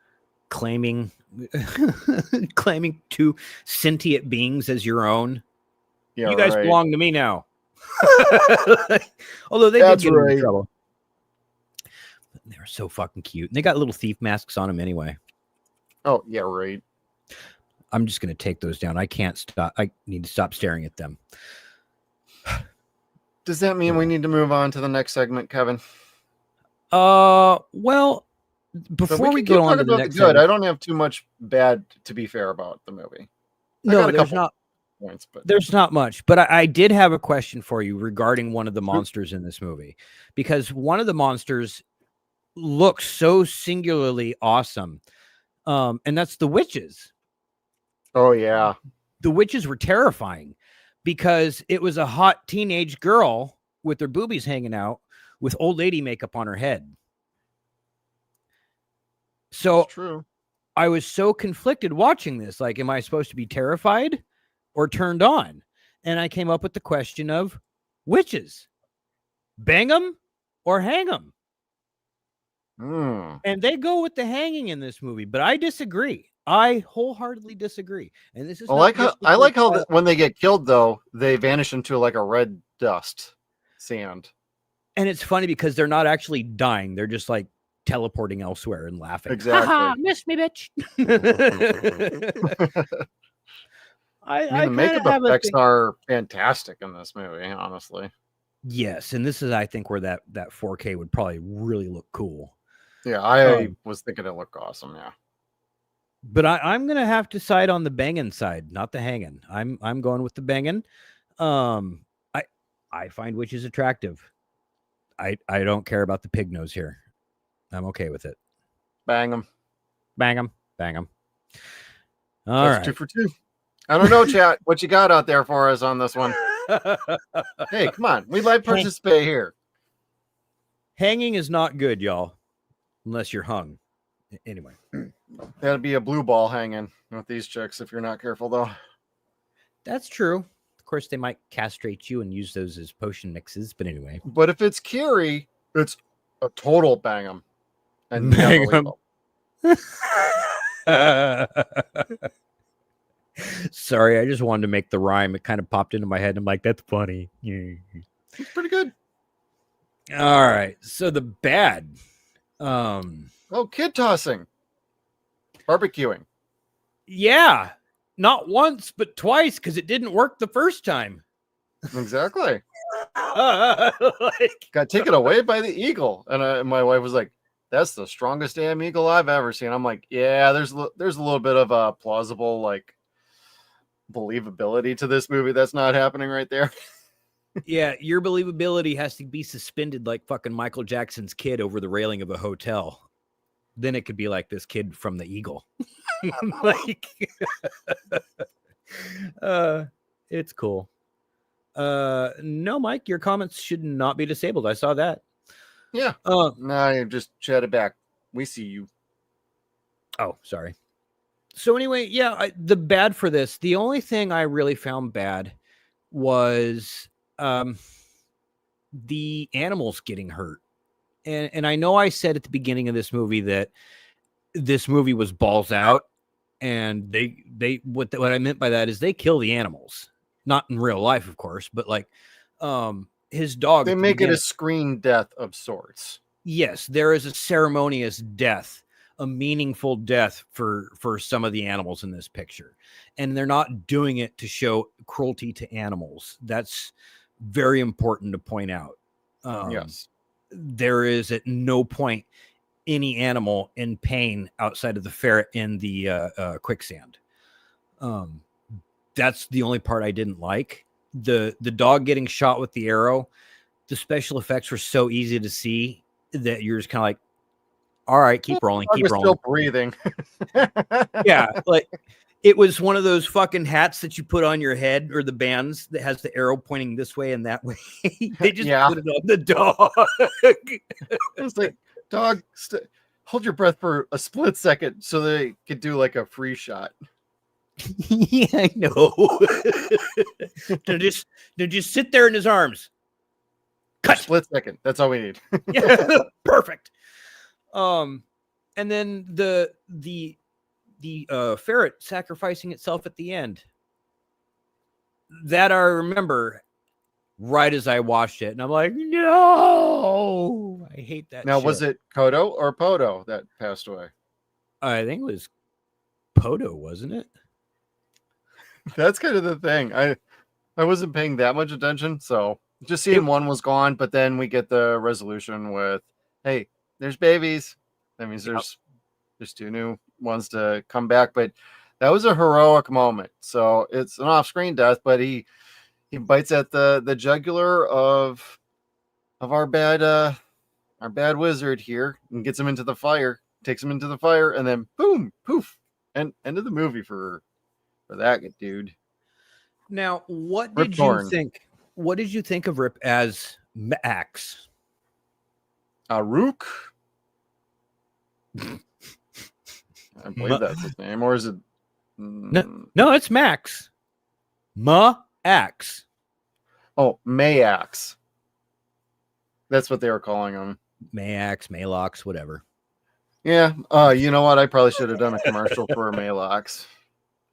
Claiming two sentient beings as your own. Yeah, you guys right. belong to me now. Although they That's did get right. in trouble. They're so fucking cute. And they got little thief masks on them anyway. Oh, yeah, right. I'm just going to take those down. I can't stop. I need to stop staring at them. Does that mean we need to move on to the next segment, Kevin? Well, before we go on to the next segment, I don't have too much bad to be fair about the movie. No, there's not points, but there's not much. But I did have a question for you regarding one of the monsters in this movie, because one of the monsters looks so singularly awesome, and that's the witches. Oh yeah, the witches were terrifying because it was a hot teenage girl with her boobies hanging out with old lady makeup on her head. So that's true. I was so conflicted watching this. Like, am I supposed to be terrified or turned on? And I came up with the question of witches. Bang them or hang them? And they go with the hanging in this movie, but I disagree. I wholeheartedly disagree. And this is I like how when they get killed, though, they vanish into like a red dust sand. And it's funny because they're not actually dying. They're just like teleporting elsewhere and laughing. Exactly. Miss me, bitch. The makeup effects are fantastic in this movie, honestly. Yes, and this is, I think, where that 4K would probably really look cool. Yeah, I was thinking it looked awesome. Yeah, but I'm gonna have to side on the banging side, not the hanging. I'm going with the banging. I find witches attractive. I don't care about the pig nose here. I'm okay with it. Bang them. Bang them. Bang them. All right. 2 for 2. I don't know, chat. What you got out there for us on this one? Hey, come on. We'd like to participate here. Hanging is not good, y'all, unless you're hung. Anyway. That'd be a blue ball hanging with these chicks if you're not careful, though. That's true. Of course, they might castrate you and use those as potion mixes, but anyway. But if it's Kiri, it's a total bang 'em. And bang 'em. Sorry, I just wanted to make the rhyme. It kind of popped into my head. I'm like, that's funny. It's pretty good. All right. So the bad. Kid tossing. Barbecuing. Yeah. Not once, but twice, because it didn't work the first time. Exactly. Got taken away by the eagle. And my wife was like, that's the strongest damn eagle I've ever seen. I'm like, yeah, there's a little bit of a plausible, like, believability to this movie that's not happening right there. Yeah, your believability has to be suspended like fucking Michael Jackson's kid over the railing of a hotel. Then it could be like this kid from the Eagle. Like, it's cool. No, Mike, your comments should not be disabled. I saw that. Yeah. No, you just chat it back. We see you. Oh, sorry. So anyway, yeah, the bad for this, the only thing I really found bad was the animals getting hurt. And I know I said at the beginning of this movie that this movie was balls out, and they what I meant by that is they kill the animals, not in real life, of course, but like his dog. They make it a screen death of sorts. Yes, there is a ceremonious death, a meaningful death for some of the animals in this picture, and they're not doing it to show cruelty to animals. That's very important to point out. Yes. There is at no point any animal in pain outside of the ferret in the quicksand. That's the only part I didn't like. The dog getting shot with the arrow, the special effects were so easy to see that you're just kind of like, all right, keep rolling, keep rolling. Still breathing. Yeah, like it was one of those fucking hats that you put on your head, or the bands that has the arrow pointing this way and that way. They just put it on the dog. It's like, dog, hold your breath for a split second so they could do like a free shot. Yeah, I know. They'll just sit there in his arms. Cut. Split second. That's all we need. Yeah, perfect. And then the ferret sacrificing itself at the end. That I remember right as I watched it, and I'm like, no, I hate that. Now, shit. was it Kodo or Podo that passed away? I think it was Podo, wasn't it? That's kind of the thing. I wasn't paying that much attention, so just seeing one was gone, but then we get the resolution with, hey, there's babies. That means there's two new ones to come back, but that was a heroic moment. So it's an off-screen death, but he bites at the jugular of our bad wizard here and gets him into the fire, takes him into the fire, and then boom, poof, and end of the movie for that dude. Now, what did you think? What did you think of Rip as Max? Rook? I believe that's his name, or is it? No, it's Max. Ma-Ax. Oh, Mayax. That's what they were calling him. Mayax, Malox, whatever. Yeah. You know what? I probably should have done a commercial for Malox.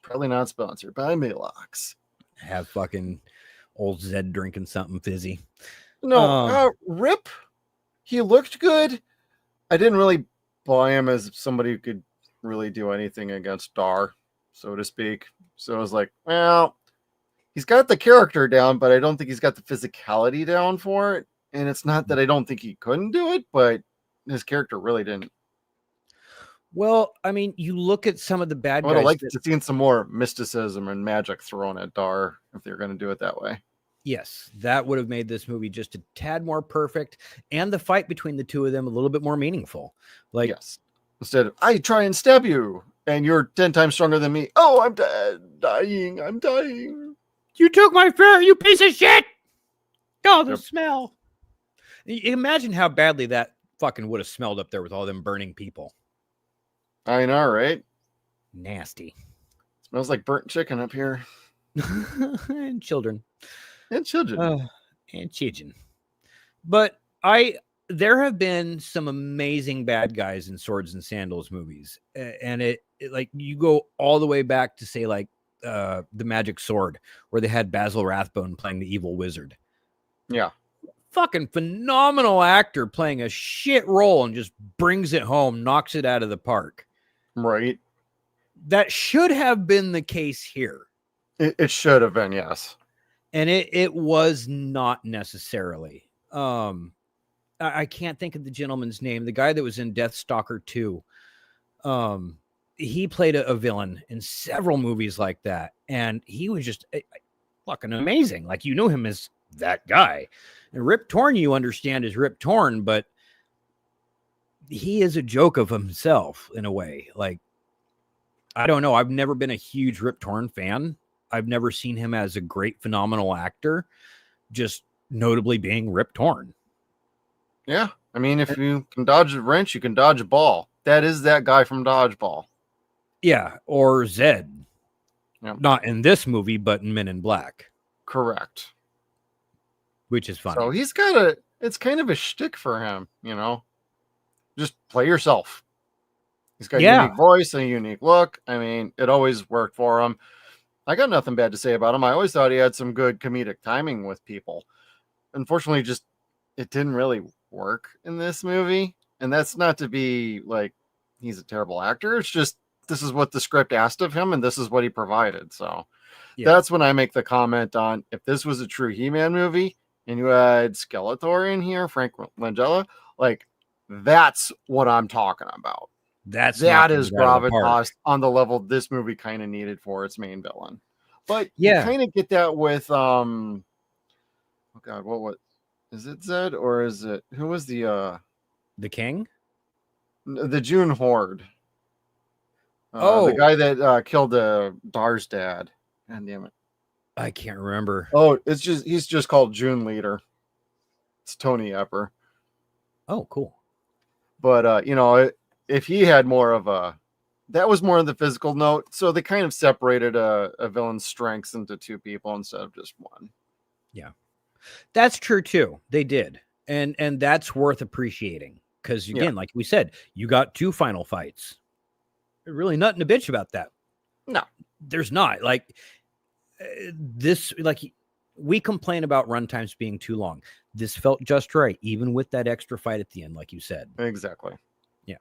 Probably not sponsored by Malox. Have fucking old Zed drinking something fizzy. No, Rip. He looked good. I didn't really buy him as somebody who could really do anything against Dar, so to speak. So I was like, well, he's got the character down, but I don't think he's got the physicality down for it. And it's not that I don't think he couldn't do it, but his character really didn't. Well, I mean, you look at some of the bad guys. I would have liked to see some more mysticism and magic thrown at Dar if they were going to do it that way. Yes, that would have made this movie just a tad more perfect, and the fight between the two of them a little bit more meaningful. Like, yes, instead of I try and stab you, and you're 10 times stronger than me. Oh, I'm dying. I'm dying. You took my ferret, you piece of shit. Oh, the smell. Imagine how badly that fucking would have smelled up there with all them burning people. I know, right? Nasty. Smells like burnt chicken up here. And children. And children. And children. But there have been some amazing bad guys in Swords and Sandals movies. And it like you go all the way back to say like the Magic Sword, where they had Basil Rathbone playing the evil wizard. Yeah. Fucking phenomenal actor playing a shit role and just brings it home, knocks it out of the park. Right. That should have been the case here. It should have been, yes. And it was not necessarily. I can't think of the gentleman's name. The guy that was in Deathstalker 2. He played a villain in several movies like that. And he was just fucking amazing. Like, you knew him as that guy. And Rip Torn, you understand, is Rip Torn, but he is a joke of himself in a way. Like, I don't know. I've never been a huge Rip Torn fan. I've never seen him as a great, phenomenal actor, just notably being Rip Torn. Yeah. I mean, if you can dodge a wrench, you can dodge a ball. That is that guy from Dodgeball. Yeah. Or Zed. Yep. Not in this movie, but in Men in Black. Correct. Which is funny. So he's got it's kind of a shtick for him, you know? Just play yourself. He's got a unique voice and a unique look. I mean, it always worked for him. I got nothing bad to say about him. I always thought he had some good comedic timing with people. Unfortunately, just it didn't really work in this movie. And that's not to be like he's a terrible actor. It's just this is what the script asked of him, and this is what he provided. So that's when I make the comment on if this was a true He-Man movie and you had Skeletor in here, Frank Langella, like that's what I'm talking about. That is gravitas on the level this movie kind of needed for its main villain. But you kind of get that with oh god, what is it, Zed, or is it who was the King? The June Horde. The guy that killed Dar's dad. God damn it. I can't remember. Oh, he's just called June Leader. It's Tony Epper. Oh, cool. But you know, if he had more of a, that was more of the physical note. So they kind of separated a villain's strengths into two people instead of just one. Yeah, that's true too. They did. And that's worth appreciating. Because again, like we said, you got 2 final fights. There's really nothing to bitch about that. No, there's not. Like this, like we complain about runtimes being too long. This felt just right, even with that extra fight at the end, like you said. Exactly. Yeah.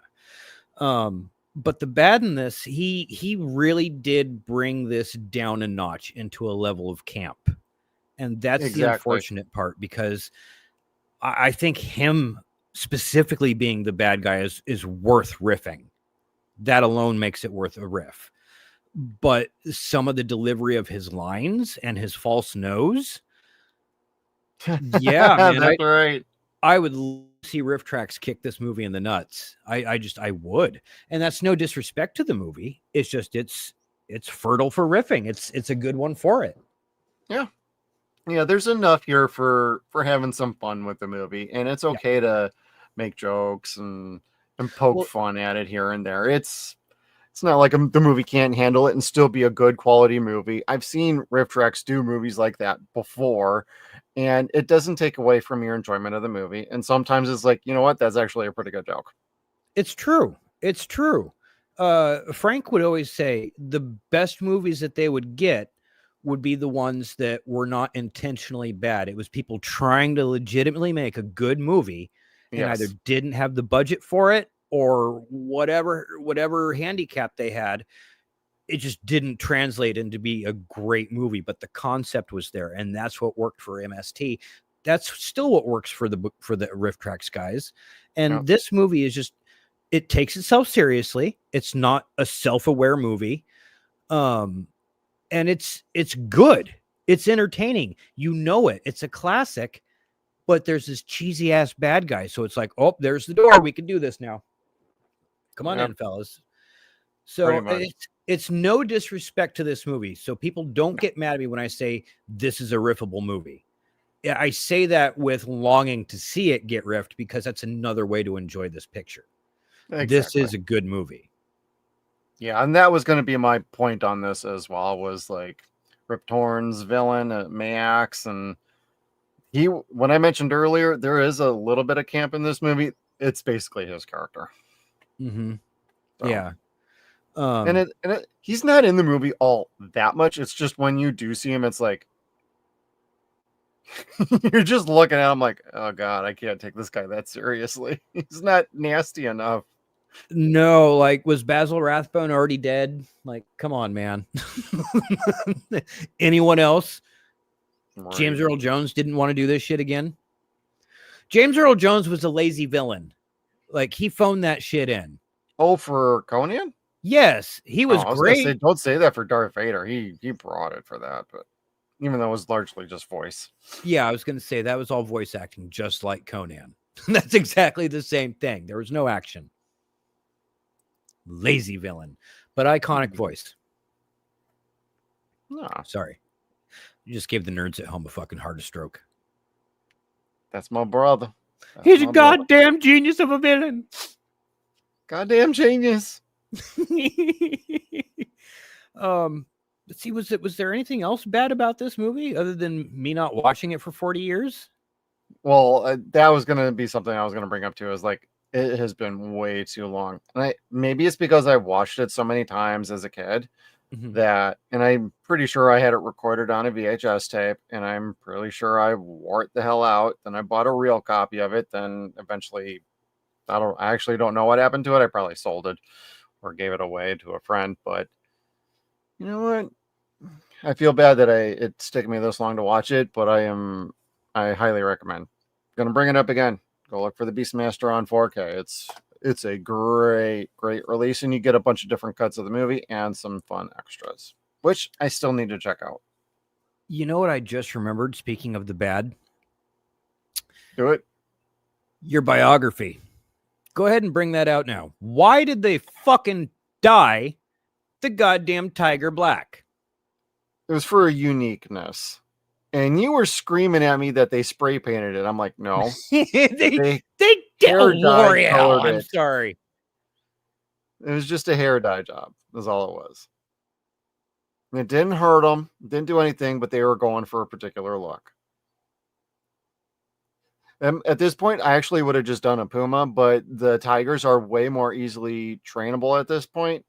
But the bad in this, he really did bring this down a notch into a level of camp. And that's the unfortunate part, because I think him specifically being the bad guy is worth riffing. That alone makes it worth a riff. But some of the delivery of his lines and his false nose, yeah, man, that's right. I would see riff tracks kick this movie in the nuts. I would, and that's no disrespect to the movie. It's just it's fertile for riffing. It's a good one for it. Yeah. There's enough here for having some fun with the movie, and it's okay to make jokes and poke fun at it here and there. It's not like the movie can't handle it and still be a good quality movie. I've seen riff tracks do movies like that before, and it doesn't take away from your enjoyment of the movie. And sometimes it's like, you know what, that's actually a pretty good joke. It's true. It's true. Frank would always say the best movies that they would get would be the ones that were not intentionally bad. It was people trying to legitimately make a good movie and either didn't have the budget for it or whatever handicap they had. It just didn't translate into be a great movie, but the concept was there, and that's what worked for MST. That's still what works for the Riff Tracks guys. And this movie is just, it takes itself seriously. It's not a self-aware movie. And it's good. It's entertaining. You know it. It's a classic, but there's this cheesy ass bad guy. So it's like, oh, there's the door. We can do this now. Come on in, fellas. So it's no disrespect to this movie. So people don't get mad at me when I say this is a riffable movie. I say that with longing to see it get riffed, because that's another way to enjoy this picture. Exactly. This is a good movie. Yeah, and that was going to be my point on this as well, was like Rip Torn's villain, Max, and when I mentioned earlier, there is a little bit of camp in this movie. It's basically his character. Mm-hmm. So. Yeah. He's not in the movie all that much. It's just when you do see him, it's like you're just looking at him like, oh God, I can't take this guy that seriously. He's not nasty enough. No, like, was Basil Rathbone already dead? Like, come on, man. Anyone else? Right. James Earl Jones didn't want to do this shit again. James Earl Jones was a lazy villain. Like, he phoned that shit in. Oh, for Conan? Yes, he was great. Don't say that for Darth Vader. He brought it for that, but even though it was largely just voice. Yeah, I was going to say that was all voice acting, just like Conan. That's exactly the same thing. There was no action. Lazy villain, but iconic voice. No, sorry. You just gave the nerds at home a fucking heart stroke. That's my brother. He's a goddamn genius of a villain. Goddamn genius. Let's see, was there anything else bad about this movie other than me not watching it for 40 years? Well, that was going to be something I was going to bring up too, is like, it has been way too long. And maybe it's because I watched it so many times as a kid that, and I'm pretty sure I had it recorded on a VHS tape, and I'm pretty sure I wore it the hell out. Then I bought a real copy of it. Then eventually, I actually don't know what happened to it. I probably sold it or gave it away to a friend. But you know what? I feel bad that it's taken me this long to watch it, but I highly recommend. Gonna bring it up again. Go look for the Beastmaster on 4K. It's a great release, and you get a bunch of different cuts of the movie and some fun extras, which I still need to check out. You know what I just remembered, speaking of the bad? Do it. Your biography. Go ahead and bring that out now. Why did they fucking dye the goddamn Tiger black? It was for a uniqueness. And you were screaming at me that they spray painted it. I'm like, no. they did. I'm sorry. It was just a hair dye job. That's all it was. And it didn't hurt them, didn't do anything, but they were going for a particular look. And at this point, I actually would have just done a puma, but the tigers are way more easily trainable at this point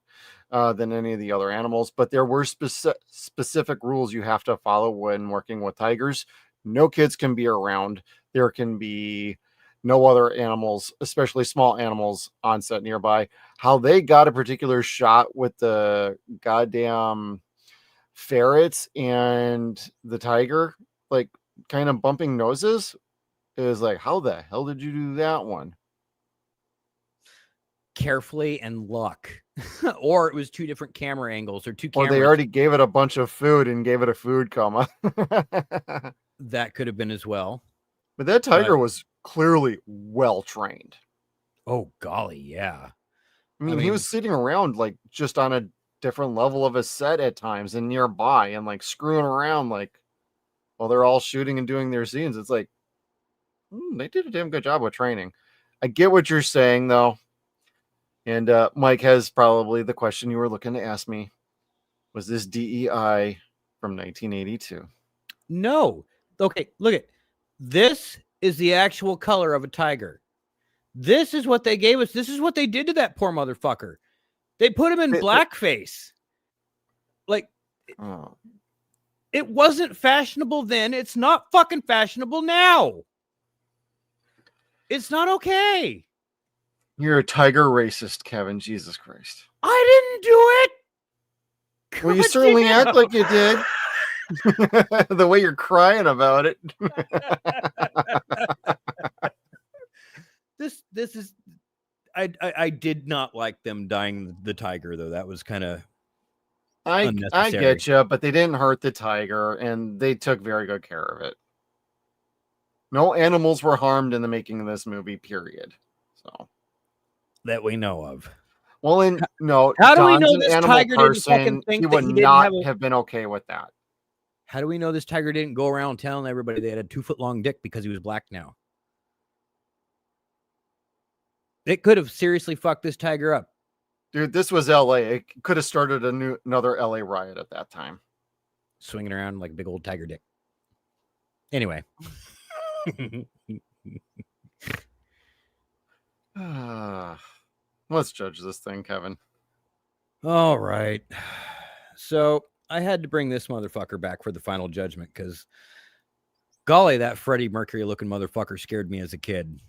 than any of the other animals. But there were specific rules you have to follow when working with tigers. No kids can be around. There can be no other animals, especially small animals, on set nearby. How they got a particular shot with the goddamn ferrets and the tiger, like kind of bumping noses, is like, how the hell did you do that one? Carefully and luck. Or it was two different camera angles or two cameras. Or they already gave it a bunch of food and gave it a food coma. That could have been as well. But that tiger was clearly well trained. Oh, golly, yeah. I mean, he was sitting around like just on a different level of a set at times and nearby and like screwing around like while they're all shooting and doing their scenes. It's like, they did a damn good job with training. I get what you're saying, though. And Mike has probably the question you were looking to ask me. Was this DEI from 1982? No. Okay, look at this. Is the actual color of a tiger. This is what they gave us. This is what they did to that poor motherfucker. They put him in blackface. Like, it wasn't fashionable then. It's not fucking fashionable now. It's not okay. You're a tiger racist, Kevin. Jesus Christ. I didn't do it. Well, you certainly act like you did. The way you're crying about it. This is I did not like them dyeing the tiger, though. That was kind of I get you, but they didn't hurt the tiger, and they took very good care of it. No animals were harmed in the making of this movie, period. So that we know of. Well, no. How do we know this tiger didn't fucking think he would not have been okay with that? How do we know this tiger didn't go around telling everybody they had a 2-foot-long dick because he was black now? It could have seriously fucked this tiger up. Dude, this was LA. It could have started another LA riot at that time. Swinging around like a big old tiger dick. Anyway. Let's judge this thing, Kevin. All right. So I had to bring this motherfucker back for the final judgment because, golly, that Freddie Mercury looking motherfucker scared me as a kid.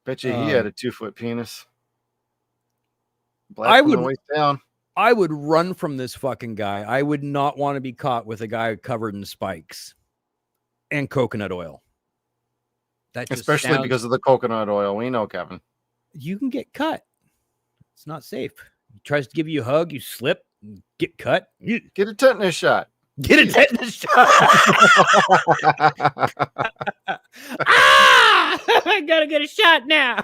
Bet you he had a 2-foot penis. Black from the waist down. I would run from this fucking guy. I would not want to be caught with a guy covered in spikes and coconut oil. Especially because of the coconut oil. We know, Kevin. You can get cut. It's not safe. He tries to give you a hug, you slip, and get cut. Get a tetanus shot. Get a tetanus shot. I gotta get a shot now.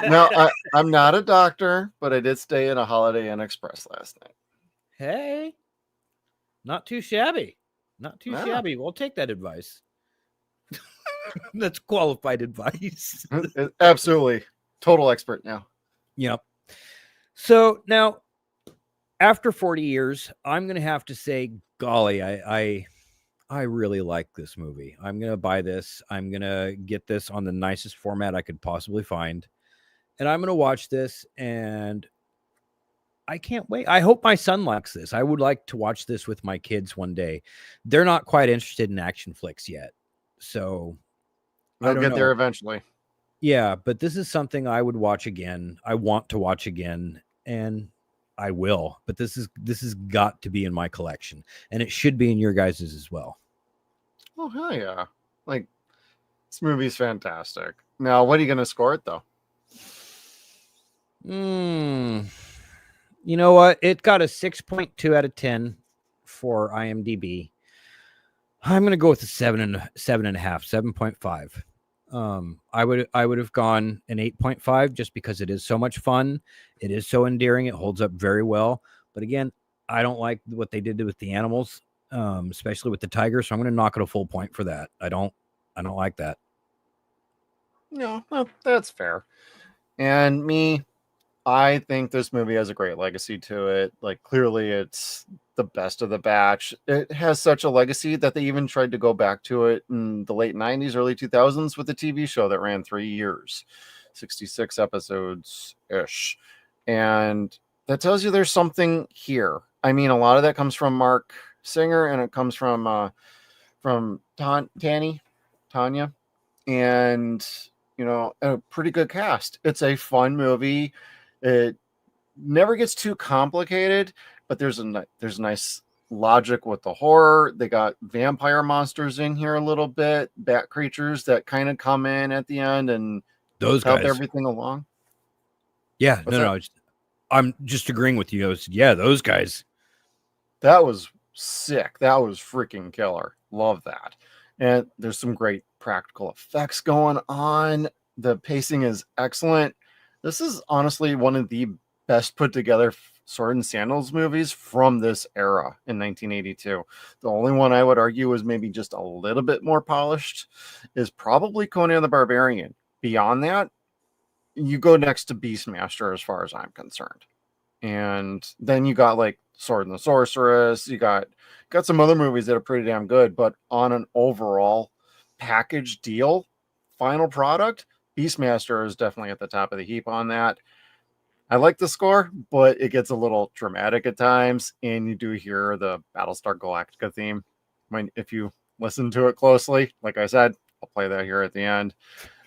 No, I'm not a doctor, but I did stay in a Holiday Inn Express last night. Hey, not too shabby. Not too shabby. We'll take that advice. That's qualified advice. Absolutely. Total expert now. Yep. So now, after 40 years, I'm going to have to say, golly, I really like this movie. I'm going to buy this. I'm going to get this on the nicest format I could possibly find. And I'm going to watch this, and I can't wait. I hope my son likes this. I would like to watch this with my kids one day. They're not quite interested in action flicks yet. So they'll get there eventually. Yeah, but this is something I would watch again. I want to watch again, and I will. But this has got to be in my collection, and it should be in your guys's as well. Oh hell yeah! Like, this movie's fantastic. Now, what are you going to score it though? You know what? It got a 6.2 out of 10 for IMDb. I'm going to go with a 7.5, 7.5. I would have gone an 8.5 just because it is so much fun. It is so endearing. It holds up very well. But again, I don't like what they did with the animals, especially with the tiger. So I'm going to knock it a full point for that. I don't like that. No, well, that's fair. And me, I think this movie has a great legacy to it. Like, clearly, it's the best of the batch. It has such a legacy that they even tried to go back to it in the late 90s, early 2000s with a TV show that ran 3 years, 66 episodes ish. And that tells you there's something here. I mean, a lot of that comes from Mark Singer, and it comes from Tanya, and a pretty good cast. It's a fun movie. It never gets too complicated, but there's a nice logic with the horror. They got vampire monsters in here a little bit, bat creatures that kind of come in at the end and those help guys everything along. Yeah, no, I'm just agreeing with you. Yeah, those guys. That was sick. That was freaking killer. Love that. And there's some great practical effects going on. The pacing is excellent. This is honestly one of the best put together Sword and Sandals movies from this era in 1982. The only one I would argue is maybe just a little bit more polished is probably Conan the Barbarian. Beyond that, you go next to Beastmaster as far as I'm concerned. And then you got like Sword and the Sorceress. You got some other movies that are pretty damn good, but on an overall package deal, final product, Beastmaster is definitely at the top of the heap on that. I like the score, but it gets a little dramatic at times, and you do hear the Battlestar Galactica theme. If you listen to it closely, like I said, I'll play that here at the end.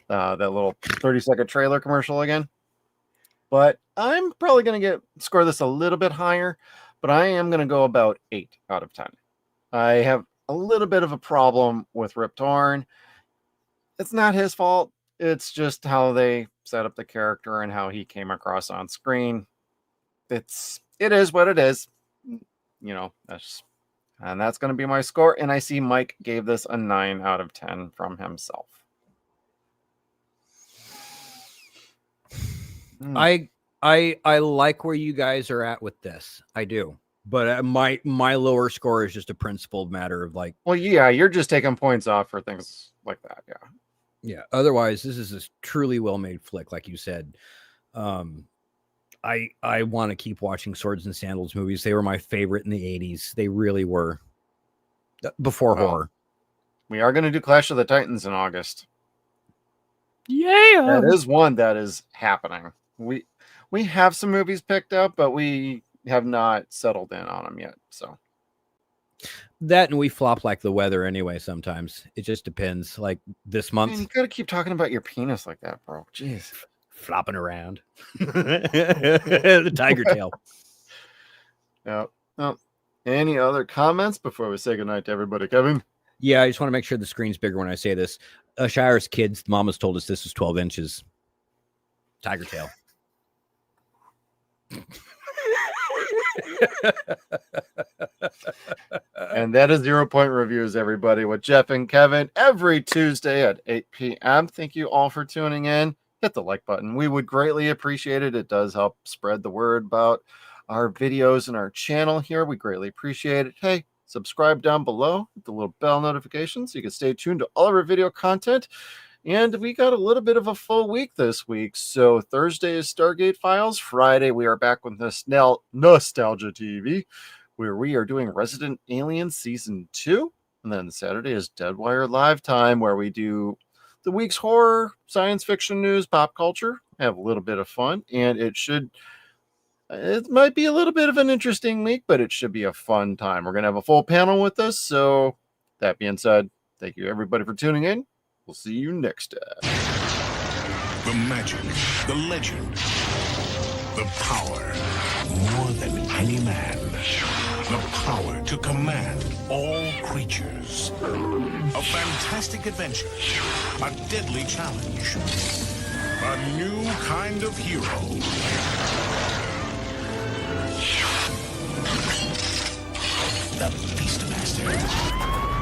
That little 30-second trailer commercial again. But I'm probably going to score this a little bit higher, but I am going to go about 8 out of 10. I have a little bit of a problem with Rip Torn. It's not his fault. It's just how they set up the character and how he came across on screen. It is what it is. That's going to be my score. And I see Mike gave this a 9 out of 10 from himself. I like where you guys are at with this. I do. But my lower score is just a principled matter of like. Well, yeah, you're just taking points off for things like that. Yeah. Yeah. Otherwise, this is a truly well-made flick, like you said. I want to keep watching Swords and Sandals movies. They were my favorite in the 80s. They really were. Before horror. We are going to do Clash of the Titans in August. Yeah. That is one that is happening. We have some movies picked up, but we have not settled in on them yet. So that, and we flop like the weather anyway. Sometimes it just depends. Like this month, man, you gotta keep talking about your penis like that, bro. Jeez, flopping around. The tiger tail. Yeah. Well, any other comments before we say goodnight to everybody, Kevin? Yeah, I just want to make sure the screen's bigger when I say this. Shire's kids, Mama's told us this was 12 inches. Tiger tail. And that is 0-Point Reviews, everybody, with Jeff and Kevin every Tuesday at 8 p.m. Thank you all for tuning in. Hit the like button. We would greatly appreciate it. It does help spread the word about our videos and our channel here. We greatly appreciate it. Hey, subscribe down below with the little bell notification so you can stay tuned to all of our video content. And we got a little bit of a full week this week. So Thursday is Stargate Files. Friday, we are back with Nostalgia TV, where we are doing Resident Alien Season 2. And then Saturday is Deadwire Live Time, where we do the week's horror, science fiction news, pop culture. Have a little bit of fun. And it might be a little bit of an interesting week, but it should be a fun time. We're going to have a full panel with us. So that being said, thank you everybody for tuning in. We'll see you next time. The magic, the legend, the power, more than any man. The power to command all creatures. A fantastic adventure, a deadly challenge, a new kind of hero. The Beastmaster.